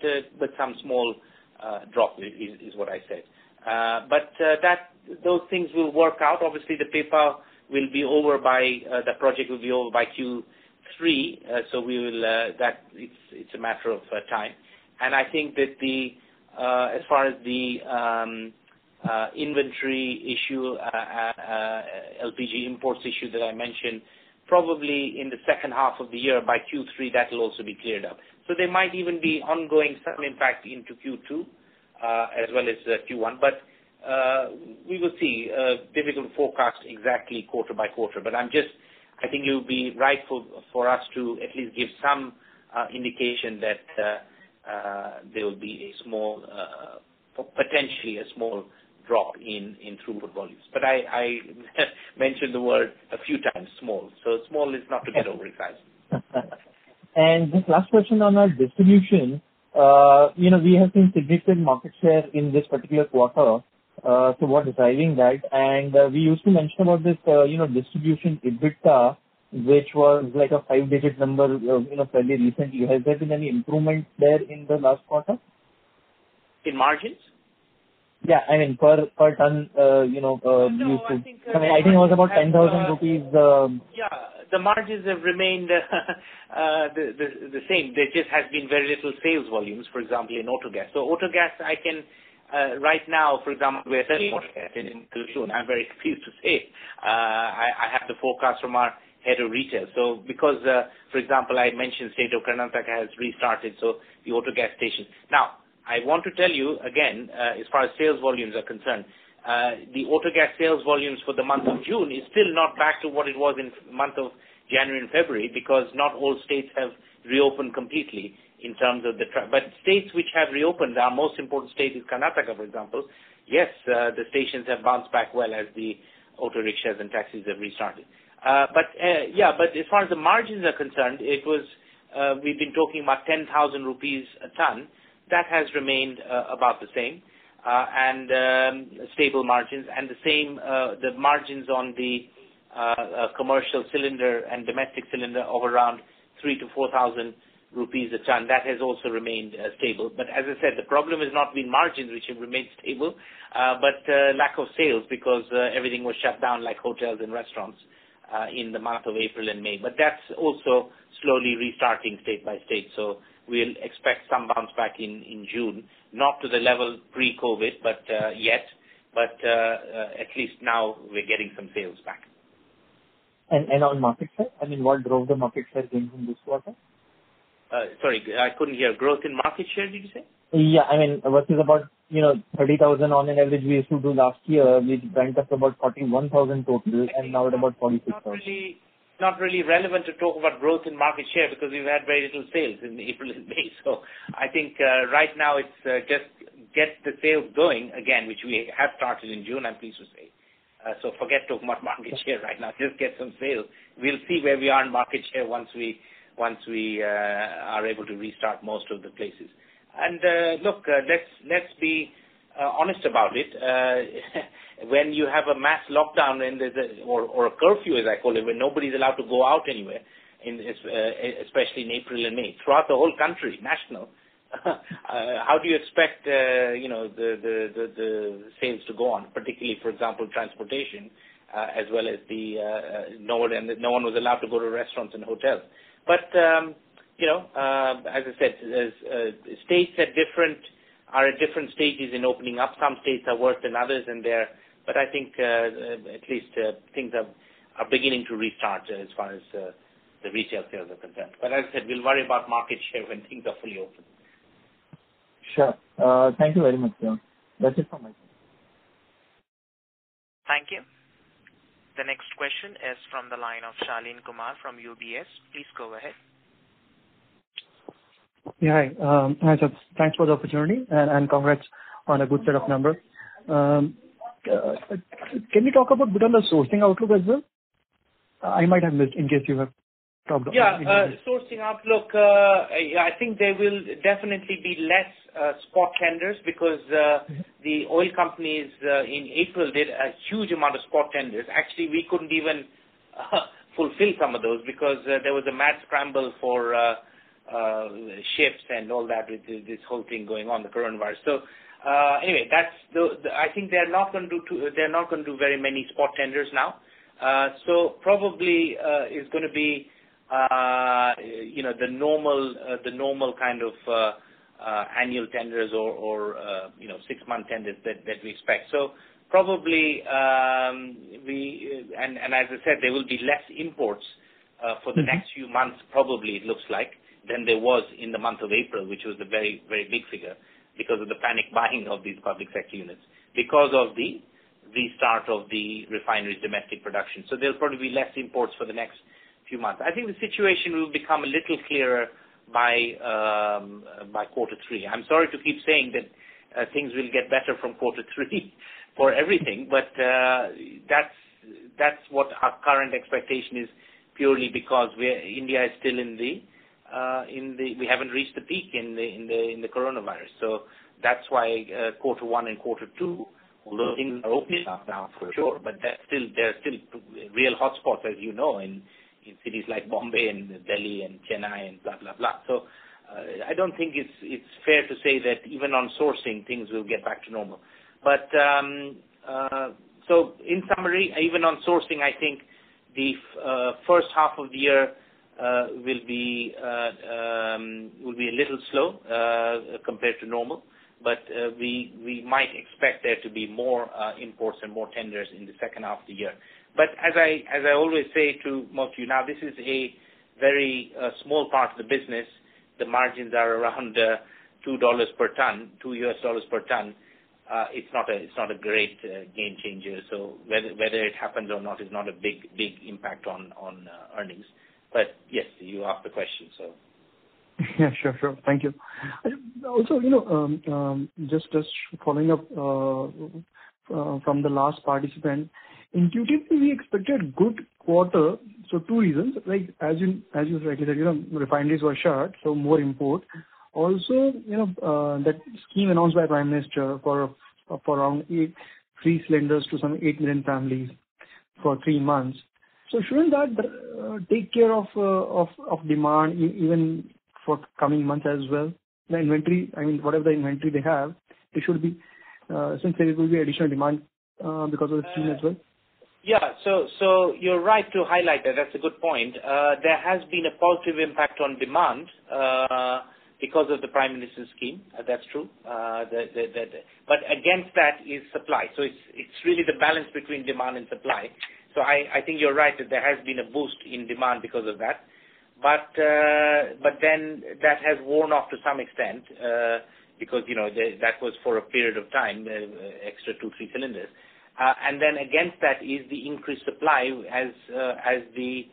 some small drop is what I said. But those things will work out. Obviously, the paper will be over the project will be over by Q3, so we will. That it's a matter of time. And I think that as far as the inventory issue, LPG imports issue that I mentioned, probably in the second half of the year, by Q3, that will also be cleared up. So there might even be ongoing some impact into Q2 as well as Q1, but we will see. Difficult to forecast exactly quarter by quarter, but I think it would be right for us to at least give some indication that there will be a small, potentially a small drop in throughput volumes. But I mentioned the word a few times, small. So small is not to get overexcited. And this last question on our distribution, we have seen significant market share in this particular quarter. So what is driving that? And we used to mention about this, distribution EBITDA, which was like a 5-digit number, fairly recently. Has there been any improvement there in the last quarter? In margins? Yeah, I mean, per ton, used to. I think it was about 10,000 rupees. Yeah, the margins have remained the same. There just has been very little sales volumes, for example, in autogas. So autogas, I can, right now, for example, we're selling autogas in Kalsoon. I'm very pleased to say. I have the forecast from our head of retail. So because, for example, I mentioned state of Karnataka has restarted, so the autogas stations. Now, I want to tell you again, as far as sales volumes are concerned, the autogas sales volumes for the month of June is still not back to what it was in the month of January and February, because not all states have reopened completely in terms of but states which have reopened, our most important state is Karnataka, for example. Yes, the stations have bounced back well as the auto rickshaws and taxis have restarted. But as far as the margins are concerned, it was we've been talking about 10,000 rupees a ton. That has remained about the same and stable margins, and the same the margins on the commercial cylinder and domestic cylinder of around 3,000 to 4,000 rupees a ton. That has also remained stable. But as I said, the problem has not been margins, which have remained stable, but lack of sales because everything was shut down, like hotels and restaurants, in the month of April and May. But that's also slowly restarting state by state. So we'll expect some bounce back in June, not to the level pre-COVID, but yet. But at least now we're getting some sales back. And on market share, I mean, what drove the market share gains in this quarter? Sorry, I couldn't hear. Growth in market share, did you say? Yeah, I mean, versus about 30,000 on an average we used to do last year, we went up to about 41,000 total, and now at about 46,000. Not really relevant to talk about growth in market share because we've had very little sales in April and May. So I think right now it's just get the sales going again, which we have started in June, I'm pleased to say. So forget talking about market share right now. Just get some sales. We'll see where we are in market share once we are able to restart most of the places. And look, let's be honest about it. When you have a mass lockdown and or a curfew, as I call it, when nobody's allowed to go out anywhere, especially in April and May, throughout the whole country, national, how do you expect the sales to go on? Particularly, for example, transportation, as well as no one was allowed to go to restaurants and hotels. But as I said, states are at different stages in opening up. Some states are worse than others, but I think at least things are beginning to restart as far as the retail sales are concerned. But as I said, we'll worry about market share when things are fully open. Sure. Thank you very much, sir. That's it from my side. Thank you. The next question is from the line of Shalin Kumar from UBS. Please go ahead. Yeah, hi, sir. Thanks for the opportunity and congrats on a good set of numbers. Can you talk about a bit on the sourcing outlook as well? I might have missed in case you have talked about it. Sourcing outlook, I think there will definitely be less spot tenders because the oil companies in April did a huge amount of spot tenders. Actually, we couldn't even fulfill some of those because there was a mad scramble for ships and all that with this whole thing going on, the coronavirus. So anyway, I think they're not going to do very many spot tenders now. So probably is going to be the normal kind of annual tenders or 6-month tenders that we expect. So probably and as I said, there will be less imports for the next few months. Probably it looks like than there was in the month of April, which was a very, very big figure because of the panic buying of these public sector units, because of the restart of the refineries' domestic production. So there'll probably be less imports for the next few months. I think the situation will become a little clearer by quarter 3. I'm sorry to keep saying that things will get better from quarter 3 for everything, but that's what our current expectation is, purely because India is still we haven't reached the peak in the coronavirus. So that's why quarter 1 and quarter 2, although things are opening up now for sure, but there are still real hotspots, as you know, in cities like Bombay and Delhi and Chennai and blah blah blah. So I don't think it's fair to say that even on sourcing things will get back to normal. But so in summary, even on sourcing, I think the first half of the year will be a little slow compared to normal, but we might expect there to be more imports and more tenders in the second half of the year. But as I always say to most of you, now this is a very small part of the business. The margins are around $2 per ton, $2 per ton. It's not a great game changer. So whether it happens or not is not a big impact on earnings. But yes, you asked the question, so. Yeah, sure. Thank you. Also, just following up from the last participant, intuitively we expected good quarter. So two reasons, like as you rightly said, refineries were shut, so more import. Also, that scheme announced by Prime Minister for around free cylinders to some 8 million families for 3 months. So shouldn't that take care of demand even for coming months as well? The inventory, whatever the inventory they have, it should be since there will be additional demand because of the scheme as well. Yeah, so you're right to highlight that. That's a good point. There has been a positive impact on demand because of the Prime Minister's scheme. That's true. But against that is supply. So it's really the balance between demand and supply. So I think you're right that there has been a boost in demand because of that. But then that has worn off to some extent because, that was for a period of time, extra 2-3 cylinders. And then against that is the increased supply as the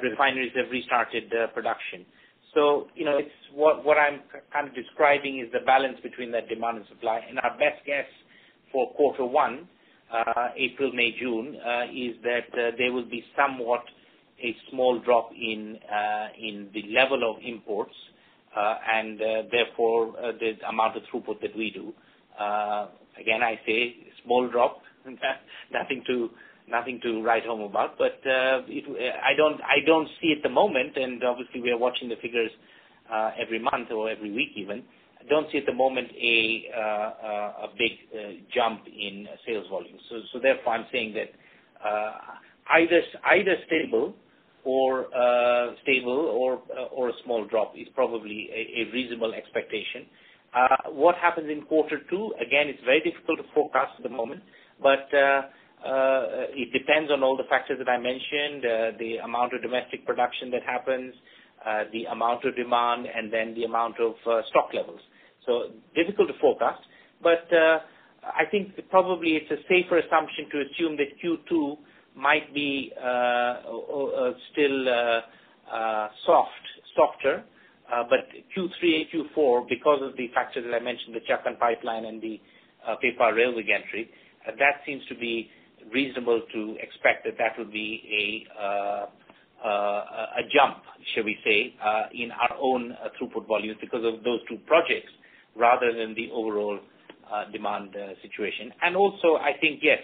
refineries have restarted production. So, it's what I'm kind of describing is the balance between that demand and supply. And our best guess for quarter one, April, May, June, is that there will be somewhat a small drop in the level of imports and therefore the amount of throughput that we do. Again, I say small drop, nothing to write home about, but I don't see at the moment, and obviously we are watching the figures every month or every week even. I don't see at the moment a big jump in sales volume. So therefore I'm saying that either stable or a small drop is probably a reasonable expectation. What happens in quarter two? Again, it's very difficult to forecast at the moment, but it depends on all the factors that I mentioned, the amount of domestic production that happens, the amount of demand, and then the amount of stock levels. So difficult to forecast, but I think probably it's a safer assumption to assume that Q2 might be still softer, but Q3 and Q4, because of the factors that I mentioned, the Chakan pipeline and the Pepar railway gantry, that seems to be reasonable to expect that would be a jump, shall we say, in our own throughput volumes because of those two projects rather than the overall demand situation. And also, I think, yes,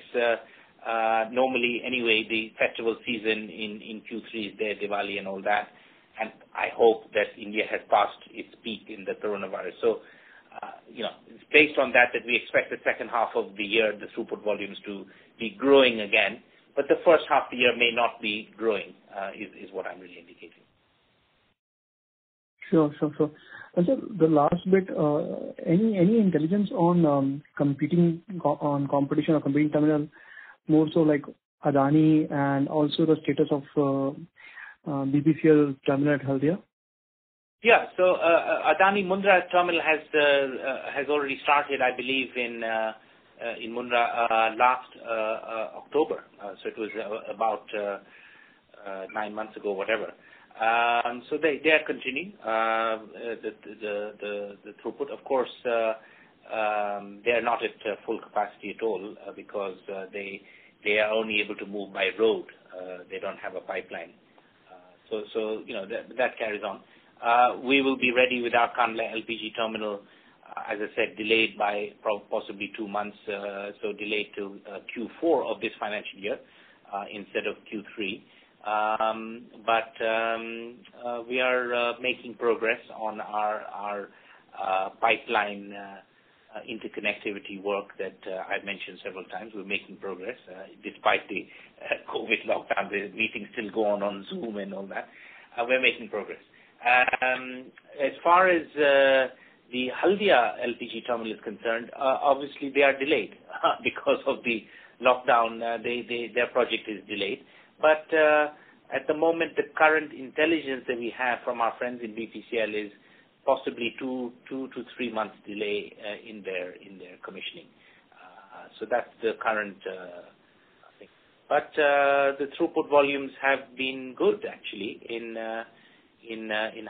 normally anyway, the festival season in Q3 is there, Diwali and all that, and I hope that India has passed its peak in the coronavirus. So, it's based on that we expect the second half of the year, the throughput volumes to be growing again, but the first half of the year may not be growing, is what I'm really indicating. Sure. And so the last bit, any intelligence on competition or competing terminal, more so like Adani, and also the status of BPCL terminal at Haldia? Yeah, so Adani Mundra terminal has already started, I believe, in Mundra last October. So it was about 9 months ago, whatever. So they are continuing the throughput. Of course, they are not at full capacity at all because they are only able to move by road. They don't have a pipeline. So that carries on. We will be ready with our Cannula Lpg terminal, as I said, delayed by possibly 2 months, so delayed to Q4 of this financial year instead of Q3. But we are making progress on our pipeline interconnectivity work that I've mentioned several times. We're making progress despite the COVID lockdown. The meetings still go on Zoom and all that. We're making progress. As far as the Haldia LPG terminal is concerned, obviously they are delayed because of the lockdown. Their project is delayed. But at the moment, the current intelligence that we have from our friends in BPCL is possibly 2 to 3 months delay in their commissioning. So that's the current thing. But the throughput volumes have been good actually in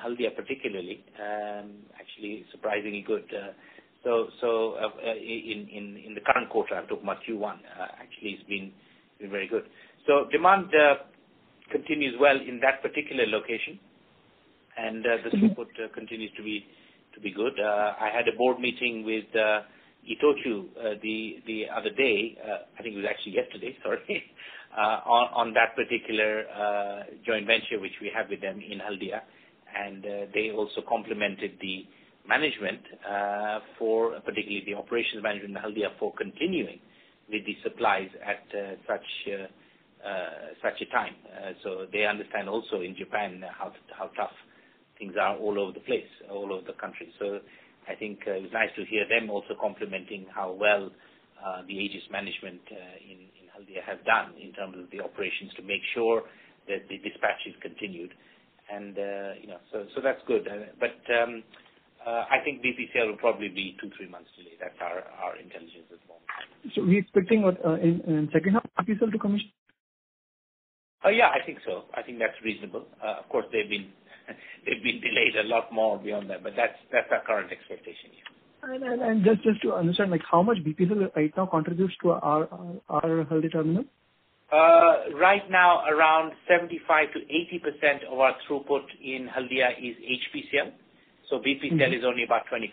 Haldia particularly, actually surprisingly good. So in the current quarter, I'm talking about Q1, actually been very good. So demand continues well in that particular location, and the throughput continues to be good. I had a board meeting with Itochu the other day. I think it was actually yesterday. Sorry, on that particular joint venture which we have with them in Haldia, and they also complimented the management for particularly the operations management in Haldia for continuing with the supplies at such a time. So they understand also in Japan how tough things are all over the place, all over the country. So I think it was nice to hear them also complimenting how well the Aegis management in Haldia have done in terms of the operations to make sure that the dispatch is continued. And, so that's good. But I think BPCL will probably be 2-3 months delayed. That's our intelligence at the moment. So we're expecting what in second half BPCL to commission? Yeah, I think so. I think that's reasonable. Of course, they've been delayed a lot more beyond that, but that's our current expectation. Yeah. And just to understand, like how much BPCL right now contributes to our Haldia terminal? Right now, around 75 to 80% of our throughput in Haldia is HPCL. So BPCL is only about 20%.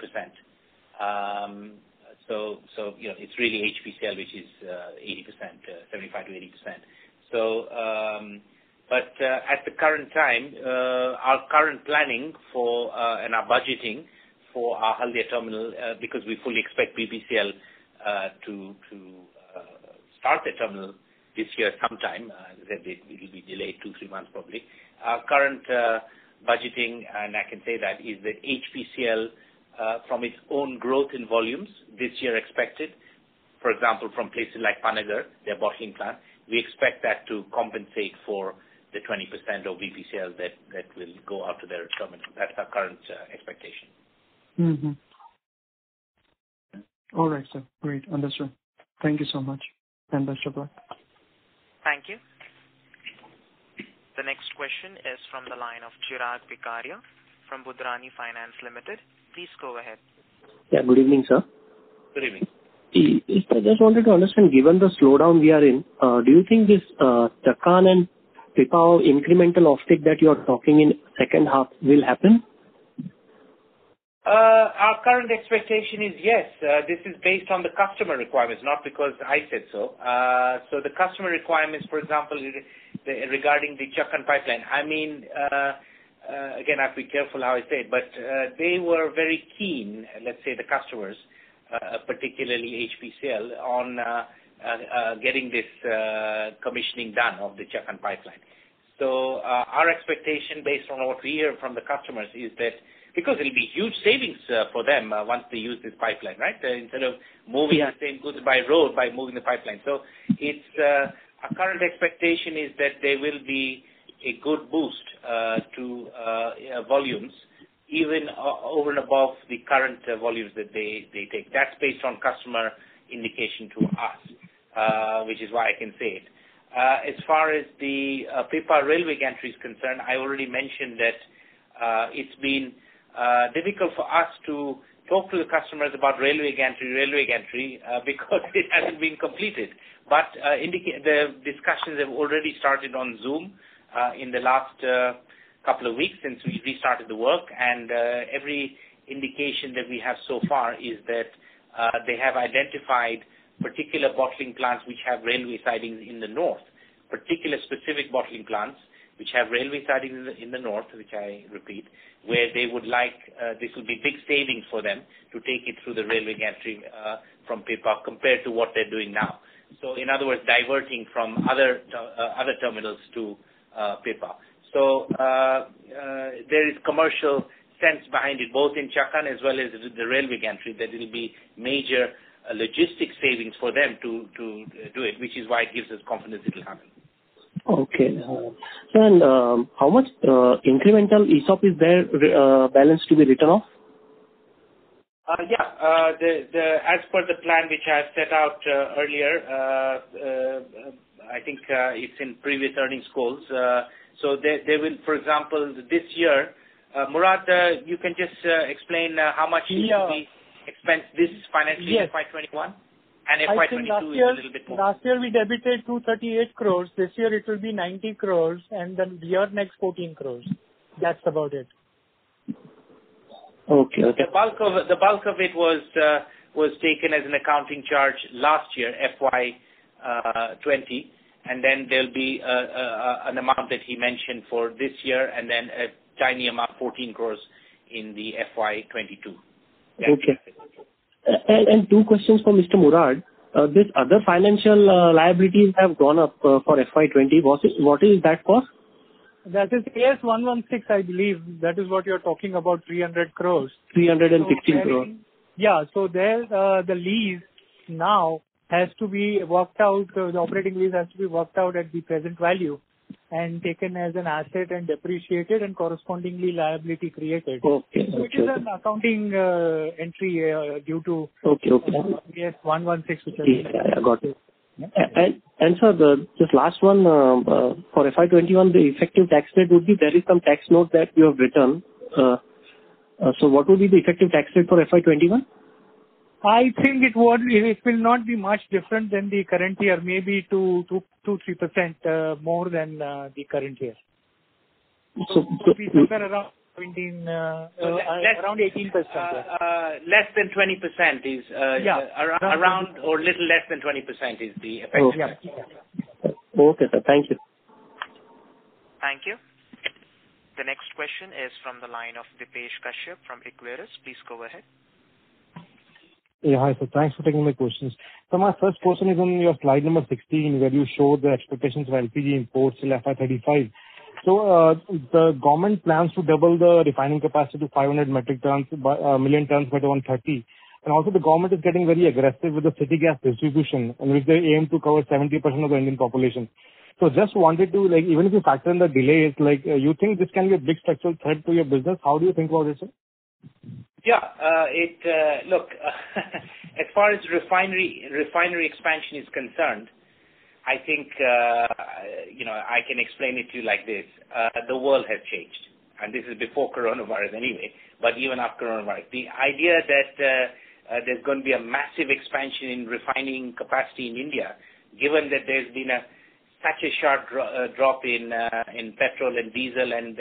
So it's really HPCL which is 80%, 75 to 80%. So, but at the current time, our current planning for and our budgeting for our Haldia terminal, because we fully expect BPCL to start the terminal this year sometime, that it will be delayed 2-3 months probably. Our current budgeting, and I can say that, is that HPCL from its own growth in volumes this year expected, for example, from places like Panagar, their bottling plant, we expect that to compensate for the 20% of BPCL that will go out to their terminal. That's our current expectation. Mm-hmm. All right, sir. Great. Understood. Thank you so much. And best of luck. Thank you. The next question is from the line of Chirag Vikaria from Budrani Finance Limited. Please go ahead. Yeah, good evening, sir. Good evening. I just wanted to understand, given the slowdown we are in, do you think this Chakan and Pipavav incremental offtake that you are talking in second half will happen? Our current expectation is yes. This is based on the customer requirements, not because I said so. So the customer requirements, for example, regarding the Chakan pipeline, I mean, again, I have to be careful how I say it, but they were very keen, let's say the customers, particularly HPCL, on getting this commissioning done of the Chakan pipeline. So our expectation, based on what we hear from the customers, is that because it will be huge savings for them once they use this pipeline, right? Instead of moving the same goods by road, by moving the pipeline. So it's our current expectation is that there will be a good boost to volumes, even over and above the current volumes that they take. That's based on customer indication to us, which is why I can say it. As far as the Pipa railway gantry is concerned, I already mentioned that it's been difficult for us to talk to the customers about railway gantry, because it hasn't been completed. But the discussions have already started on Zoom in the last couple of weeks since we restarted the work, and every indication that we have so far is that they have identified particular bottling plants which have railway sidings in the north, particular specific bottling plants which have railway sidings in the north, which I repeat, where they would like, this will be big savings for them to take it through the railway gantry from Pipa compared to what they're doing now. So in other words, diverting from other terminals to Pipa. So there is commercial sense behind it, both in Chakan as well as the railway gantry, that it will be major logistic savings for them to do it, which is why it gives us confidence it will happen. Okay. And how much incremental ESOP is there balance to be written off? As per the plan which I have set out earlier, I think it's in previous earnings calls. So they will, for example, this year, Murad, you can just explain how much will be expensed this financial year, FY21? And I think FY22 is a little bit more. last year we debited 238 crores. This year it will be 90 crores, and then the year next 14 crores. That's about it. Okay. The bulk of it was taken as an accounting charge last year, FY20, and then there'll be an amount that he mentioned for this year, and then a tiny amount, 14 crores, in the FY22. Okay. And two questions for Mr. Murad. This other financial liabilities have gone up for FY20. What is that cost? That is AS 116, I believe. That is what you're talking about, 300 crores. 316 crores. Yeah, so there the lease now has to be worked out, the operating lease has to be worked out at the present value and taken as an asset and depreciated and correspondingly liability created. Okay. So it is an accounting entry due to AS 116, which I got it. And sir, this last one, for FY21, the effective tax rate would be, there is some tax note that you have written. So what would be the effective tax rate for FY21? I think it will not be much different than the current year, maybe 2-3% more than the current year. So it will be somewhere around 18%. Less than 20% is around or little less than 20% is the effective tax. Okay, sir. Thank you. Thank you. The next question is from the line of Dipesh Kashyap from Equirus. Please go ahead. Yeah, hi, sir. Thanks for taking my questions. So my first question is on your slide number 16, where you show the expectations for LPG imports till FY35. So the government plans to double the refining capacity to 500 million tons by 2030. And also the government is getting very aggressive with the city gas distribution, in which they aim to cover 70% of the Indian population. So just wanted to, even if you factor in the delays, you think this can be a big structural threat to your business? How do you think about it, sir? Yeah, look, as far as refinery expansion is concerned, I think, I can explain it to you like this. The world has changed. And this is before coronavirus anyway, but even after coronavirus. The idea that there's going to be a massive expansion in refining capacity in India, given that there's been such a sharp drop in petrol and diesel and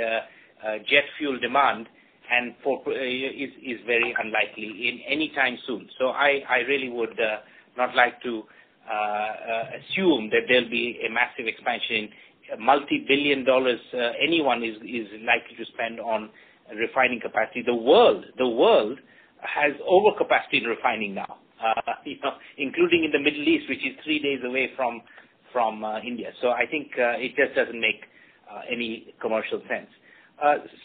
jet fuel demand, and is very unlikely in any time soon. So I really would not like to assume that there'll be a massive expansion. Multi-billion dollars anyone is likely to spend on refining capacity. The world has overcapacity in refining now, including in the Middle East, which is 3 days away from India. So I think it just doesn't make any commercial sense.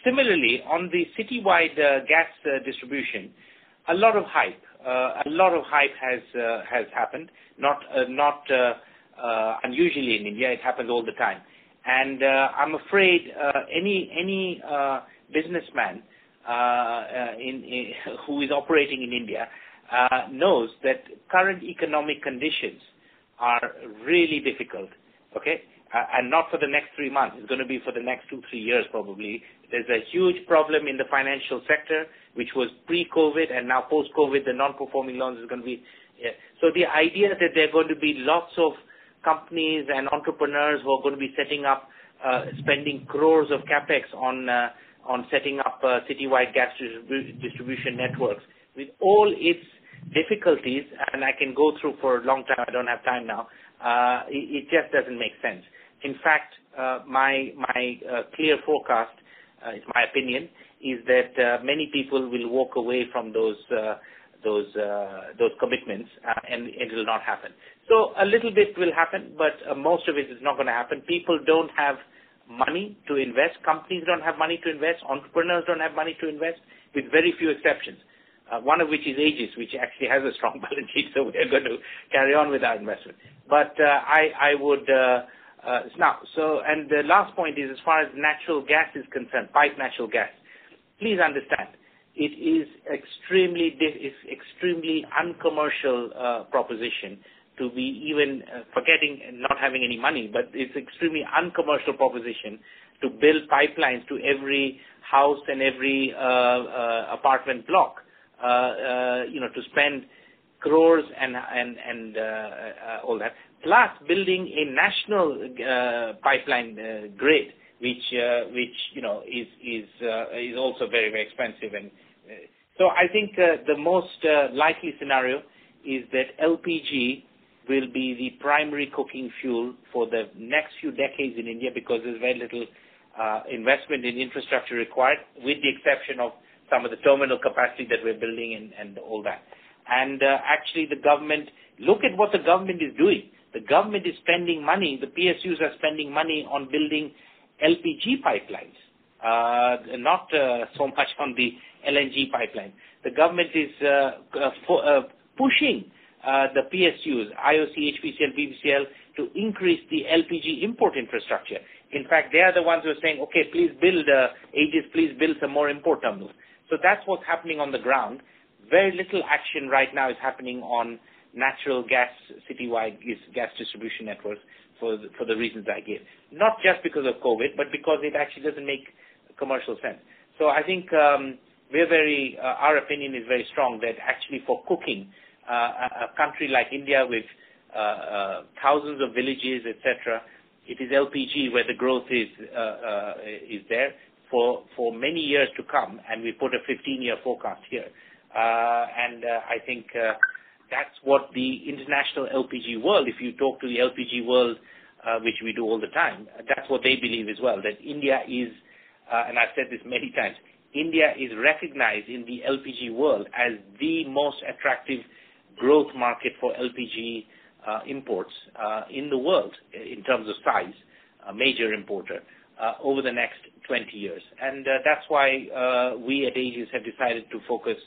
Similarly, on the citywide gas distribution, a lot of hype has happened. Not unusually in India. It happens all the time. And I'm afraid any businessman who is operating in India knows that current economic conditions are really difficult. Okay. And not for the next 3 months. It's going to be for the next 2-3 years probably. There's a huge problem in the financial sector, which was pre-COVID, and now post-COVID, the non-performing loans is going to be. So the idea that there are going to be lots of companies and entrepreneurs who are going to be setting up, spending crores of capex on setting up citywide gas distribution networks, with all its difficulties, and I can go through for a long time. I don't have time now. It just doesn't make sense. In fact, my clear forecast, it's my opinion, is that many people will walk away from those commitments, and it will not happen. So a little bit will happen, but most of it is not going to happen. People don't have money to invest. Companies don't have money to invest. Entrepreneurs don't have money to invest, with very few exceptions. One of which is Aegis, which actually has a strong balance sheet, so we're going to carry on with our investment. But I would now. So, and the last point is, as far as natural gas is concerned, pipe natural gas. Please understand, it is extremely uncommercial proposition to be even forgetting not having any money, but it's extremely uncommercial proposition to build pipelines to every house and every apartment block. To spend crores and all that, plus building a national pipeline grid, which is also very, very expensive. And so I think the most likely scenario is that LPG will be the primary cooking fuel for the next few decades in India, because there's very little investment in infrastructure required, with the exception of some of the terminal capacity that we're building and all that. And actually the government, look at what the government is doing. The government is spending money, the PSUs are spending money on building LPG pipelines, not so much on the LNG pipeline. The government is pushing the PSUs, IOC, HPCL, BPCL, to increase the LPG import infrastructure. In fact, they are the ones who are saying, okay, please build Aegis, please build some more import terminals. So that's what's happening on the ground. Very little action right now is happening on natural gas, citywide gas distribution networks for the reasons I gave. Not just because of COVID, but because it actually doesn't make commercial sense. So I think our opinion is very strong that actually for cooking, a country like India with thousands of villages, etc., it is LPG where the growth is there for many years to come, and we put a 15-year forecast here. I think that's what the international LPG world, if you talk to the LPG world, which we do all the time, that's what they believe as well, that India is, and I've said this many times, India is recognized in the LPG world as the most attractive growth market for LPG imports in the world in terms of size, a major importer, over the next 20 years. And that's why we at Aegis have decided to focus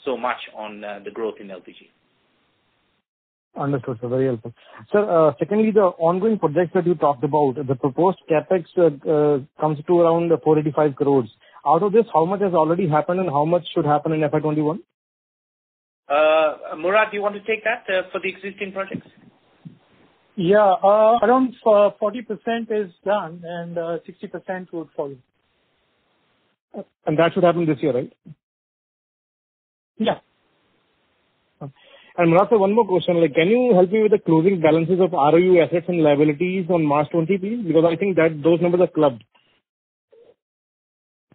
so much on the growth in LPG. Understood, sir. Very helpful. Sir, secondly, the ongoing projects that you talked about, the proposed capex comes to around 485 crores. Out of this, how much has already happened and how much should happen in FY21? Murad, do you want to take that for the existing projects? Yeah, around 40% is done and 60% would follow. And that should happen this year, right? Yeah. And Murad, sir, one more question. Can you help me with the closing balances of ROU assets and liabilities on March 20, please? Because I think that those numbers are clubbed.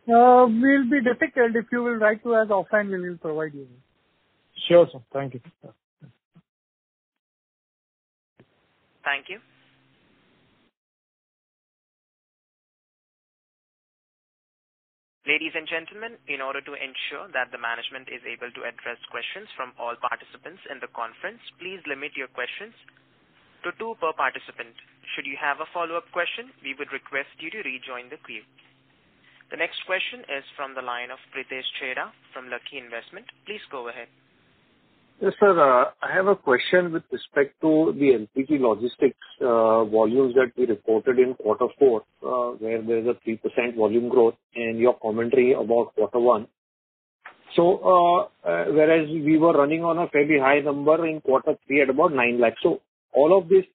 Will be difficult. If you will write to us offline, we will provide you. Sure, sir. Thank you. Thank you. Ladies and gentlemen, in order to ensure that the management is able to address questions from all participants in the conference, please limit your questions to 2 per participant. Should you have a follow-up question, we would request you to rejoin the queue. The next question is from the line of Pritesh Chheda from Lucky Investment. Please go ahead. Yes, sir. I have a question with respect to the LPG logistics volumes that we reported in Q4, where there is a 3% volume growth, and your commentary about Q1. So, whereas we were running on a fairly high number in Q3 at about 9 lakhs. So, all of this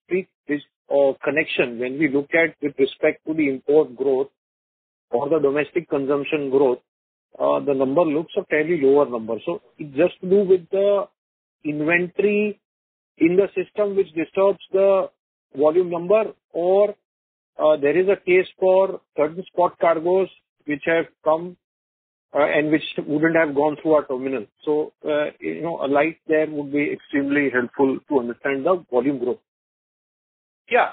connection, when we look at with respect to the import growth or the domestic consumption growth, the number looks a fairly lower number. So, it's just to do with the inventory in the system which disturbs the volume number, or there is a case for certain spot cargoes which have come and which wouldn't have gone through our terminal. So, a light there would be extremely helpful to understand the volume growth. Yeah,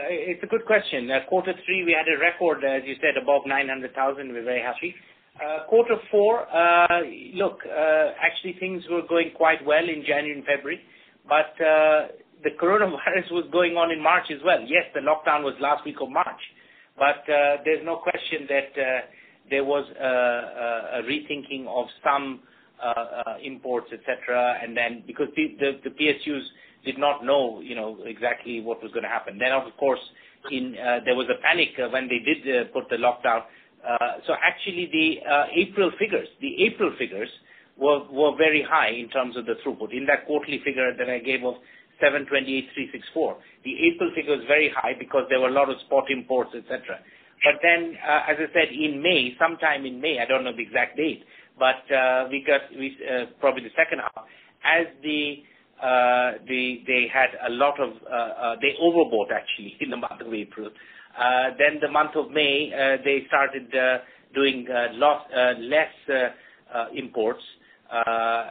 it's a good question. Q3 we had a record, as you said, above 900,000. We're very happy. Q4, actually things were going quite well in January and February, but the coronavirus was going on in March as well. Yes, the lockdown was last week of March, but there's no question that there was a rethinking of some imports, etc. And then because the PSUs did not know, exactly what was going to happen. Then, of course, there was a panic when they did put the lockdown. So actually the April figures were very high in terms of the throughput. In that quarterly figure that I gave of 728,364, the April figure was very high because there were a lot of spot imports, etc. But then, as I said, sometime in May, I don't know the exact date, but we probably the second half, as they had a lot of, they overbought actually in the month of April. Then the month of May, they started doing less imports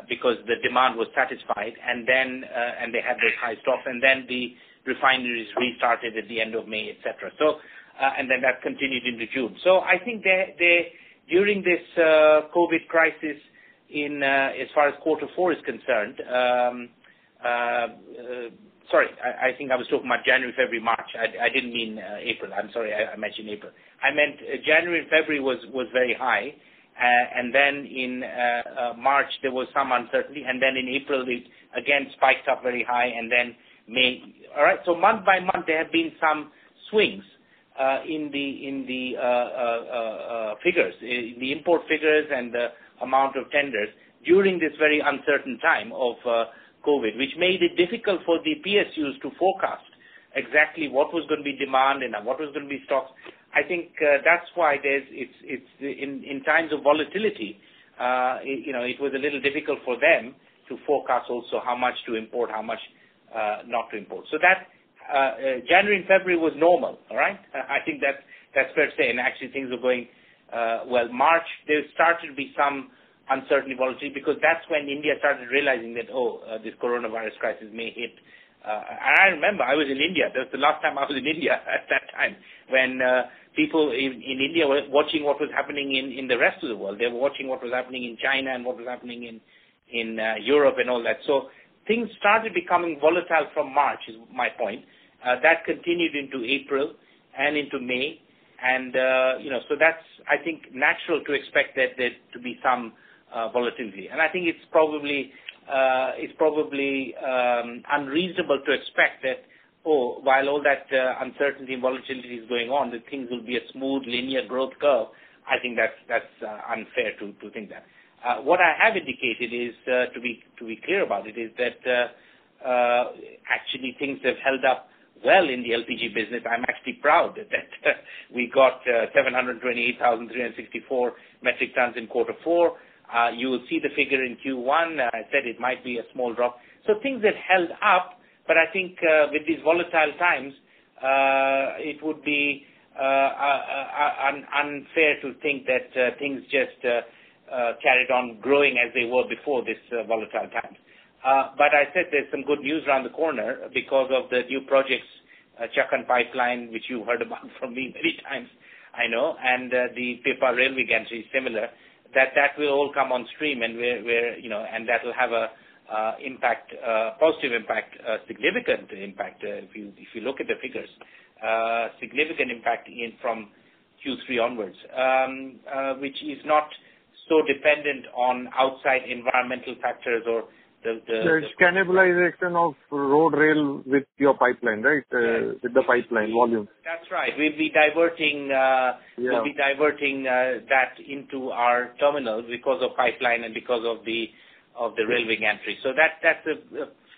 because the demand was satisfied, and then and they had those high stocks, and then the refineries restarted at the end of May, etc. So, and then that continued into June. So I think they during this COVID crisis, in as far as Q4 is concerned. Sorry, I think I was talking about January, February, March. I didn't mean April. I'm sorry, I mentioned April. I meant January and February was very high, and then in March there was some uncertainty, and then in April it again spiked up very high, and then May. All right, so month by month there have been some swings in the figures, the import figures and the amount of tenders during this very uncertain time of COVID, which made it difficult for the PSUs to forecast exactly what was going to be demand and what was going to be stocks. I think that's why it's in times of volatility, it was a little difficult for them to forecast also how much to import, how much not to import. So that January and February was normal, all right? I think that's fair to say, and actually things were going well. March, there started to be some uncertainty, volatility, because that's when India started realizing that, this coronavirus crisis may hit. And I remember I was in India. That was the last time I was in India at that time, when people in India were watching what was happening in the rest of the world. They were watching what was happening in China and what was happening in Europe and all that. So things started becoming volatile from March, is my point. That continued into April and into May. And, so that's, I think, natural to expect that there to be some volatility. And I think it's probably unreasonable to expect that, while all that uncertainty and volatility is going on, that things will be a smooth linear growth curve. I think that's unfair to think that. What I have indicated is, to be clear about it, is that actually things have held up well in the LPG business. I'm actually proud that we got 728,364 metric tons in Q4. You will see the figure in Q1. I said it might be a small drop. So things have held up, but I think with these volatile times, it would be unfair to think that things just carried on growing as they were before this volatile times. But I said there's some good news around the corner because of the new projects, Chakan pipeline, which you heard about from me many times, I know, and the Pipa railway gantry is similar. That will all come on stream, and and that will have a positive impact, significant impact. If you look at the figures, significant impact from Q3 onwards, which is not so dependent on outside environmental factors or There's cannibalization of road rail with your pipeline, right? With the pipeline volume. That's right. We'll be diverting that into our terminals because of pipeline and because of the railway gantry. So that's a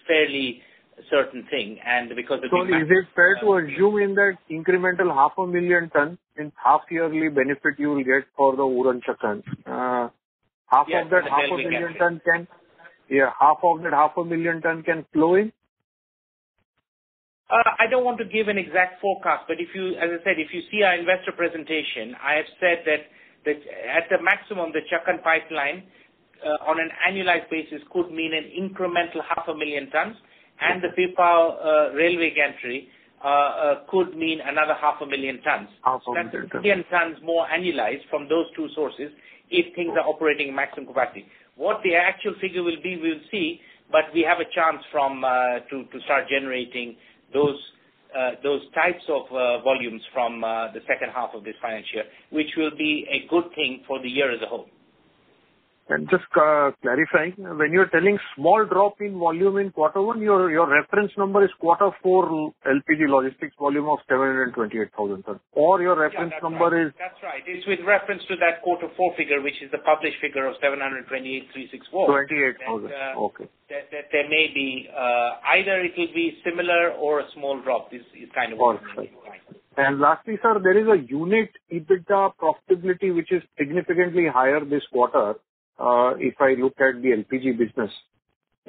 fairly certain thing, and because so is it fair to assume in that incremental 500,000 tons in half yearly benefit you will get for the Uran Chakan? Half of that 500,000 ton can. Yeah, half of that 500,000 ton can flow in? I don't want to give an exact forecast, but as I said, if you see our investor presentation, I have said that at the maximum, the Chakan pipeline on an annualized basis could mean an incremental 500,000 tons, and the Pipa railway gantry could mean another 500,000 tons. That's 1 million tons more annualized from those two sources if things are operating at maximum capacity. What the actual figure will be, we'll see, but we have a chance to start generating those types of volumes from the second half of this financial year, which will be a good thing for the year as a whole. And just clarifying, when you're telling small drop in volume in Q1, your reference number is Q4 LPG logistics volume of 728,000 tons, or your reference number is... That's right. It's with reference to that Q4 figure, which is the published figure of 728,364. 28,000, okay. That there may be, either it will be similar or a small drop is kind of what I'm saying. And lastly, sir, there is a unit EBITDA profitability which is significantly higher this quarter. If I look at the LPG business,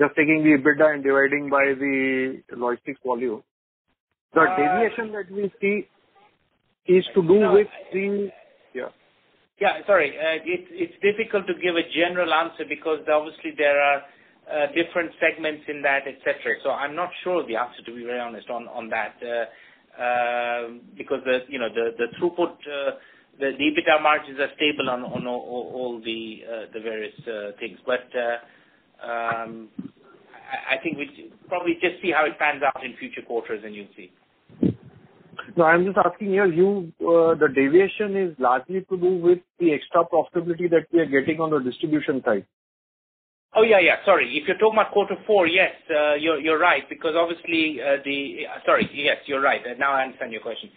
just taking the EBITDA and dividing by the logistics volume, the deviation that we see is to do with the... Yeah, sorry. It's difficult to give a general answer because obviously there are different segments in that, etc. So I'm not sure the answer, to be very honest, on that because the throughput, the EBITDA margins are stable on all the various things. But I think we probably just see how it pans out in future quarters, and you'll see. No, I'm just asking here, the deviation is largely to do with the extra profitability that we are getting on the distribution side. Oh, yeah. Sorry. If you're talking about Q4, yes, you're right, because obviously yes, you're right. Now I understand your question.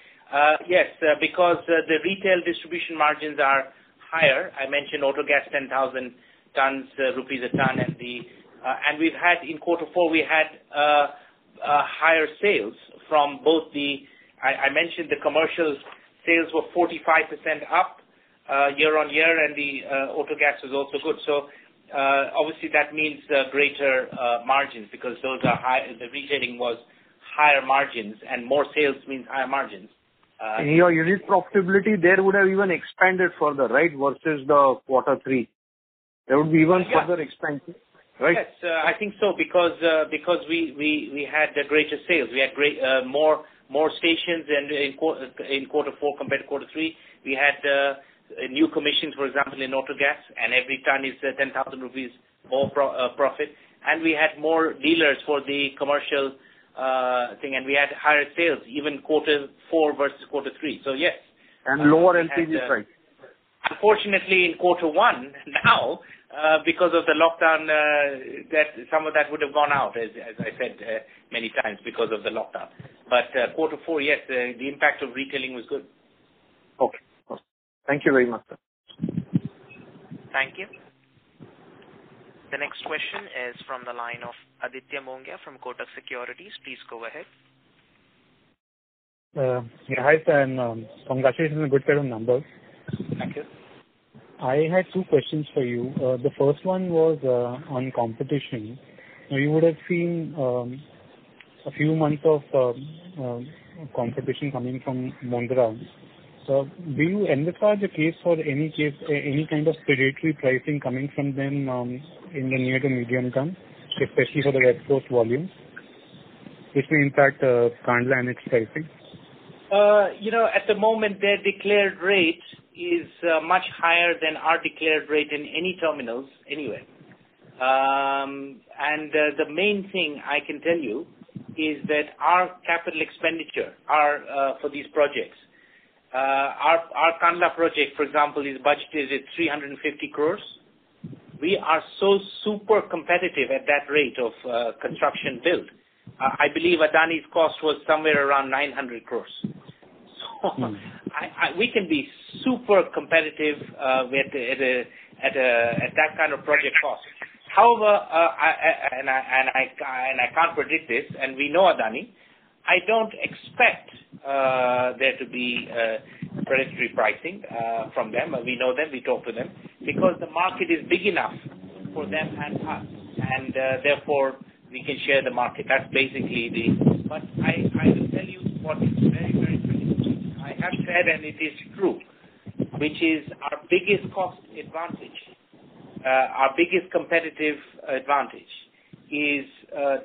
Yes, because the retail distribution margins are higher. I mentioned autogas 10,000 tons, rupees a ton, and we've had in Q4 we had higher sales from both I mentioned the commercial sales were 45% up year on year, and the autogas was also good. So obviously that means greater margins because those are high. The retailing was higher margins, and more sales means higher margins. In your unit profitability, there would have even expanded further, right, versus the Q3. There would be even further expansion, right? Yes, I think so because we had greater sales. We had more stations, and in Q4 compared to Q3, we had new commissions, for example, in autogas, and every ton is 10,000 rupees more profit. And we had more dealers for the commercial thing, and we had higher sales, even Q4 versus Q3. So yes. And lower LPG price. Unfortunately, in Q1 now, because of the lockdown, that some of that would have gone out, as I said many times, because of the lockdown. But Q4, yes, the impact of retailing was good. Okay. Thank you very much, sir. Thank you. The next question is from the line of Aditya Mongia from Kotak Securities. Please go ahead. Hi, sir, and congratulations on a good set of numbers. Thank you. I had two questions for you. The first one was on competition. Now, you would have seen a few months of competition coming from Mundra. So do you envisage a case for any kind of predatory pricing coming from them in the near to medium term, especially for the West Coast volumes, which may impact Cannula and its pricing? At the moment, their declared rate is much higher than our declared rate in any terminals anywhere. And the main thing I can tell you is that our capital expenditure for these projects, our Cannula project, for example, is budgeted at 350 crores. We are so super competitive at that rate of construction build. I believe Adani's cost was somewhere around 900 crores. So we can be super competitive at that kind of project cost. However, I can't predict this, and we know Adani. I don't expect there to be predatory pricing from them. We know them, we talk to them, because the market is big enough for them and us, and therefore we can share the market. That's basically but I will tell you what is very, very critical. I have said, and it is true, which is our biggest cost advantage, our biggest competitive advantage is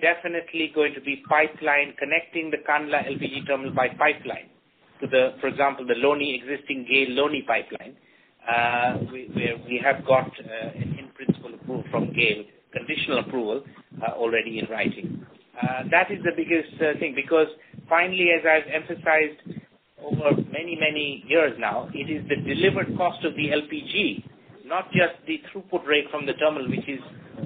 definitely going to be pipeline, connecting the Cannula LPG terminal by pipeline to for example, the existing GAIL Loni pipeline, where we have got an in-principle approval from GAIL, conditional approval already in writing. That is the biggest thing, because finally, as I've emphasized over many, many years now, it is the delivered cost of the LPG, not just the throughput rate from the terminal, which is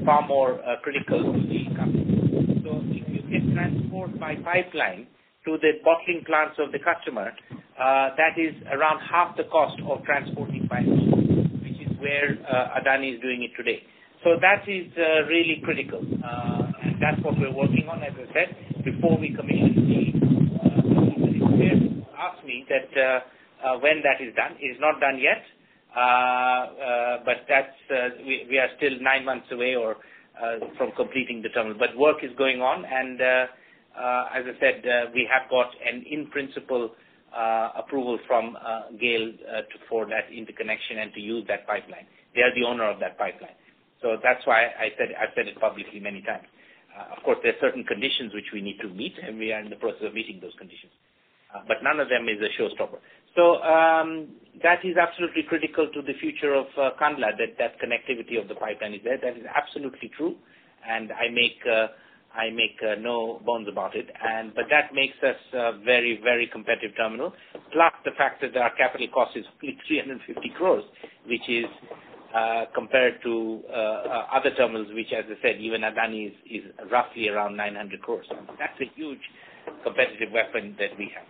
far more critical to the company. So if you can transport by pipeline to the bottling plants of the customer, that is around half the cost of transporting by road, which is where Adani is doing it today. So that is really critical, and that's what we're working on, as I said, before we commission the asked me that when that is done. It is not done yet, but that's we are still 9 months away, or from completing the terminal. But work is going on, and as I said, we have got an in-principle approval from GAIL for that interconnection and to use that pipeline. They are the owner of that pipeline. So that's why I've said it publicly many times. Of course, there are certain conditions which we need to meet, and we are in the process of meeting those conditions. But none of them is a showstopper. So that is absolutely critical to the future of Kandla, that connectivity of the pipeline is there. That is absolutely true, and I make no bones about it. But that makes us a very, very competitive terminal, plus the fact that our capital cost is only 350 crores, which is compared to other terminals, which, as I said, even Adani is roughly around 900 crores. So that's a huge competitive weapon that we have.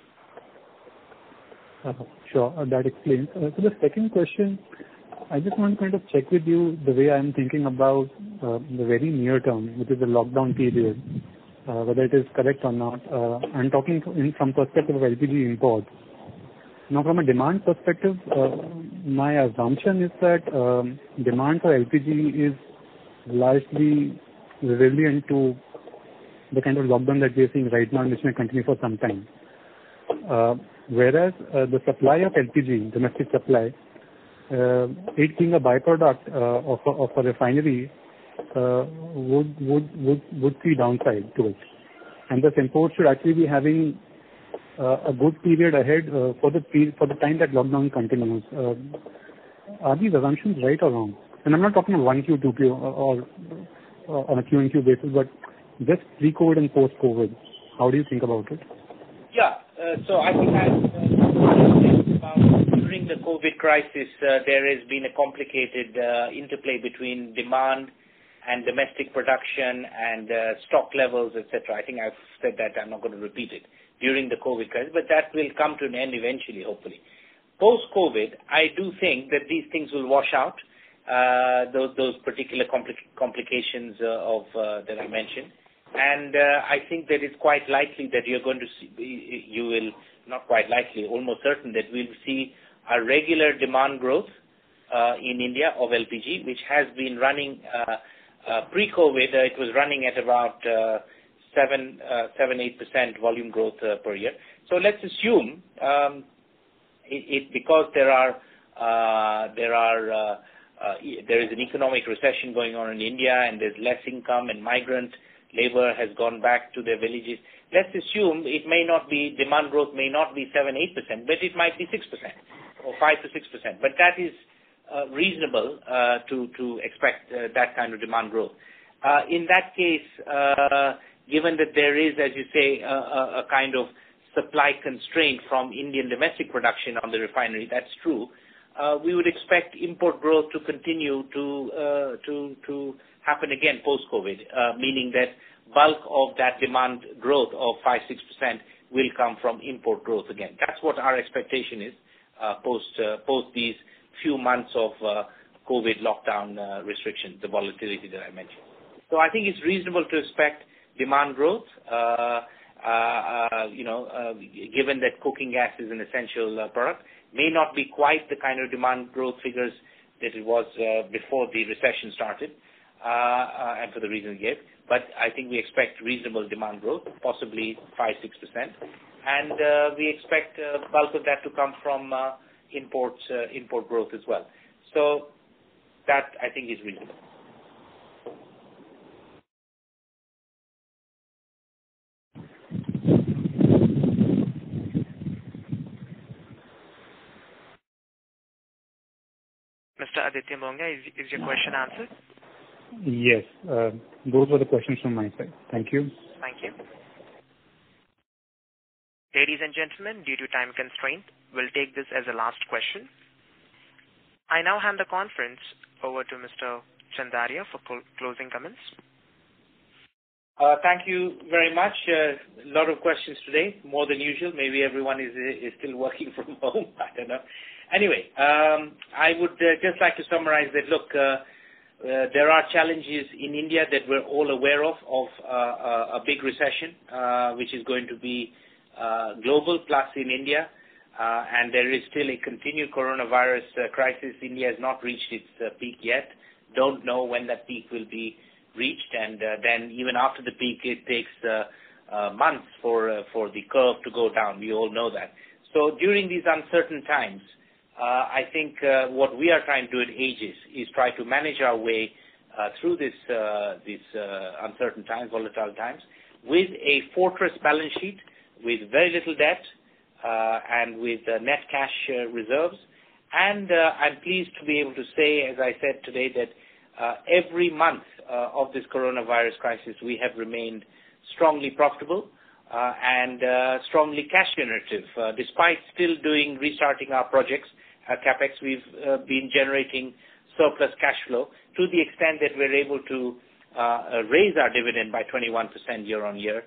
Sure, that explains. So the second question, I just want to kind of check with you the way I'm thinking about the very near term, which is the lockdown period, whether it is correct or not. I'm talking from perspective of LPG imports. Now, from a demand perspective, my assumption is that demand for LPG is largely resilient to the kind of lockdown that we are seeing right now, which may continue for some time. Whereas the supply of LPG, domestic supply, it being a byproduct of a refinery, would see downside to it, and thus imports should actually be having a good period ahead for the time that lockdown continues. Are these assumptions right or wrong? And I'm not talking about 1Q, 2Q, or on a Q and Q basis, but just pre-COVID and post-COVID. How do you think about it? Yeah, so I think during the COVID crisis, there has been a complicated interplay between demand and domestic production and stock levels, etc. I think I've said that. I'm not going to repeat it during the COVID crisis, but that will come to an end eventually, hopefully. Post-COVID, I do think that these things will wash out, those particular complications that I mentioned. And I think that it's quite likely that you're going to see, you will, not quite likely, almost certain that we'll see a regular demand growth in India of LPG, which has been running pre-COVID. It was running at about 7-8% volume growth per year. So let's assume because there is an economic recession going on in India, and there's less income, and migrant labor has gone back to their villages. Let's assume it may not be, demand growth may not be 7-8%, but it might be 6% or 5 to 6%. But that is reasonable to expect that kind of demand growth. In that case, given that there is, as you say, a kind of supply constraint from Indian domestic production on the refinery, that's true. We would expect import growth to continue to happen again post-COVID, meaning that bulk of that demand growth of 5-6% will come from import growth again. That's what our expectation is post these few months of COVID lockdown restrictions, the volatility that I mentioned. So I think it's reasonable to expect demand growth, given that cooking gas is an essential product. May not be quite the kind of demand growth figures that it was before the recession started, and for the reasons you gave. But I think we expect reasonable demand growth, possibly 5-6%, and we expect bulk of that to come from import growth as well. So that I think is reasonable. Mr. Aditya Monga, is your question answered? Yes, those were the questions from my side. Thank you. Thank you. Ladies and gentlemen, due to time constraint, we'll take this as a last question. I now hand the conference over to Mr. Chandaria for closing comments. Thank you very much. A lot of questions today, more than usual. Maybe everyone is still working from home. I don't know. Anyway, I would just like to summarize that, look, there are challenges in India that we're all aware of a big recession, which is going to be global plus in India, and there is still a continued coronavirus crisis. India has not reached its peak yet. Don't know when that peak will be reached, and then even after the peak, it takes months for the curve to go down. We all know that. So during these uncertain times, I think what we are trying to do at Aegis is try to manage our way through these uncertain times, volatile times, with a fortress balance sheet, with very little debt, and with net cash reserves. And I'm pleased to be able to say, as I said today, that every month of this coronavirus crisis, we have remained strongly profitable and strongly cash generative. Despite still restarting our projects, CapEx, we've been generating surplus cash flow to the extent that we're able to raise our dividend by 21% year on year,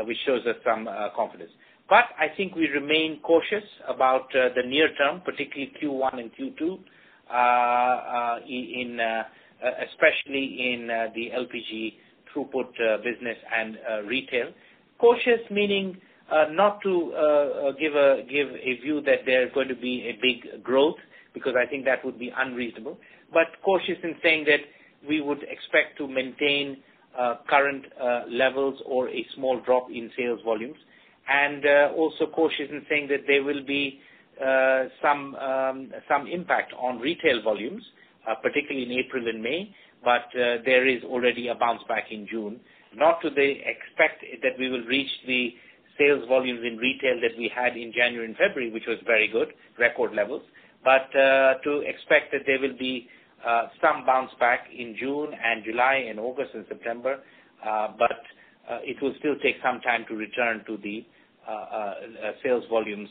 which shows us some confidence. But I think we remain cautious about the near term, particularly Q1 and Q2, especially in the LPG throughput business and retail. Cautious meaning not to give a view that there's going to be a big growth, because I think that would be unreasonable, but cautious in saying that we would expect to maintain current levels or a small drop in sales volumes, and also cautious in saying that there will be some impact on retail volumes, particularly in April and May, but there is already a bounce back in June. Not to expect that we will reach the sales volumes in retail that we had in January and February, which was very good, record levels, but to expect that there will be some bounce back in June and July and August and September, but it will still take some time to return to the sales volumes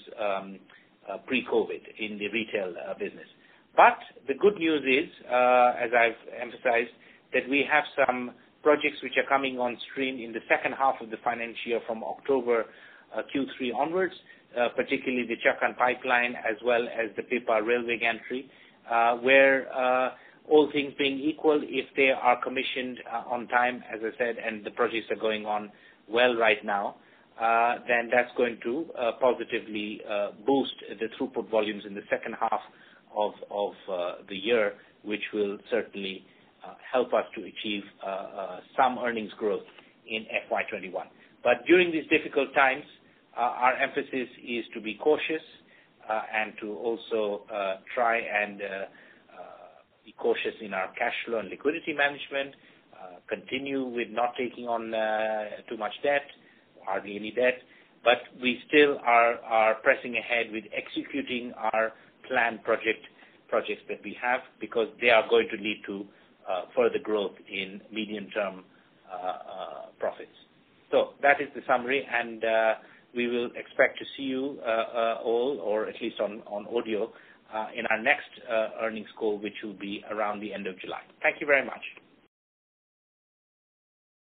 pre-COVID in the retail business. But the good news is, as I've emphasized, that we have some projects which are coming on stream in the second half of the financial year from October Q3 onwards, particularly the Chakan pipeline as well as the Pipa railway gantry, where all things being equal, if they are commissioned on time, as I said, and the projects are going on well right now, then that's going to positively boost the throughput volumes in the second half of the year, which will certainly help us to achieve some earnings growth in FY21. But during these difficult times, our emphasis is to be cautious and to also try and be cautious in our cash flow and liquidity management, continue with not taking on too much debt, hardly any debt, but we still are pressing ahead with executing our planned projects that we have, because they are going to lead to further growth in medium-term profits. So that is the summary, and we will expect to see you all, or at least on audio, in our next earnings call, which will be around the end of July. Thank you very much.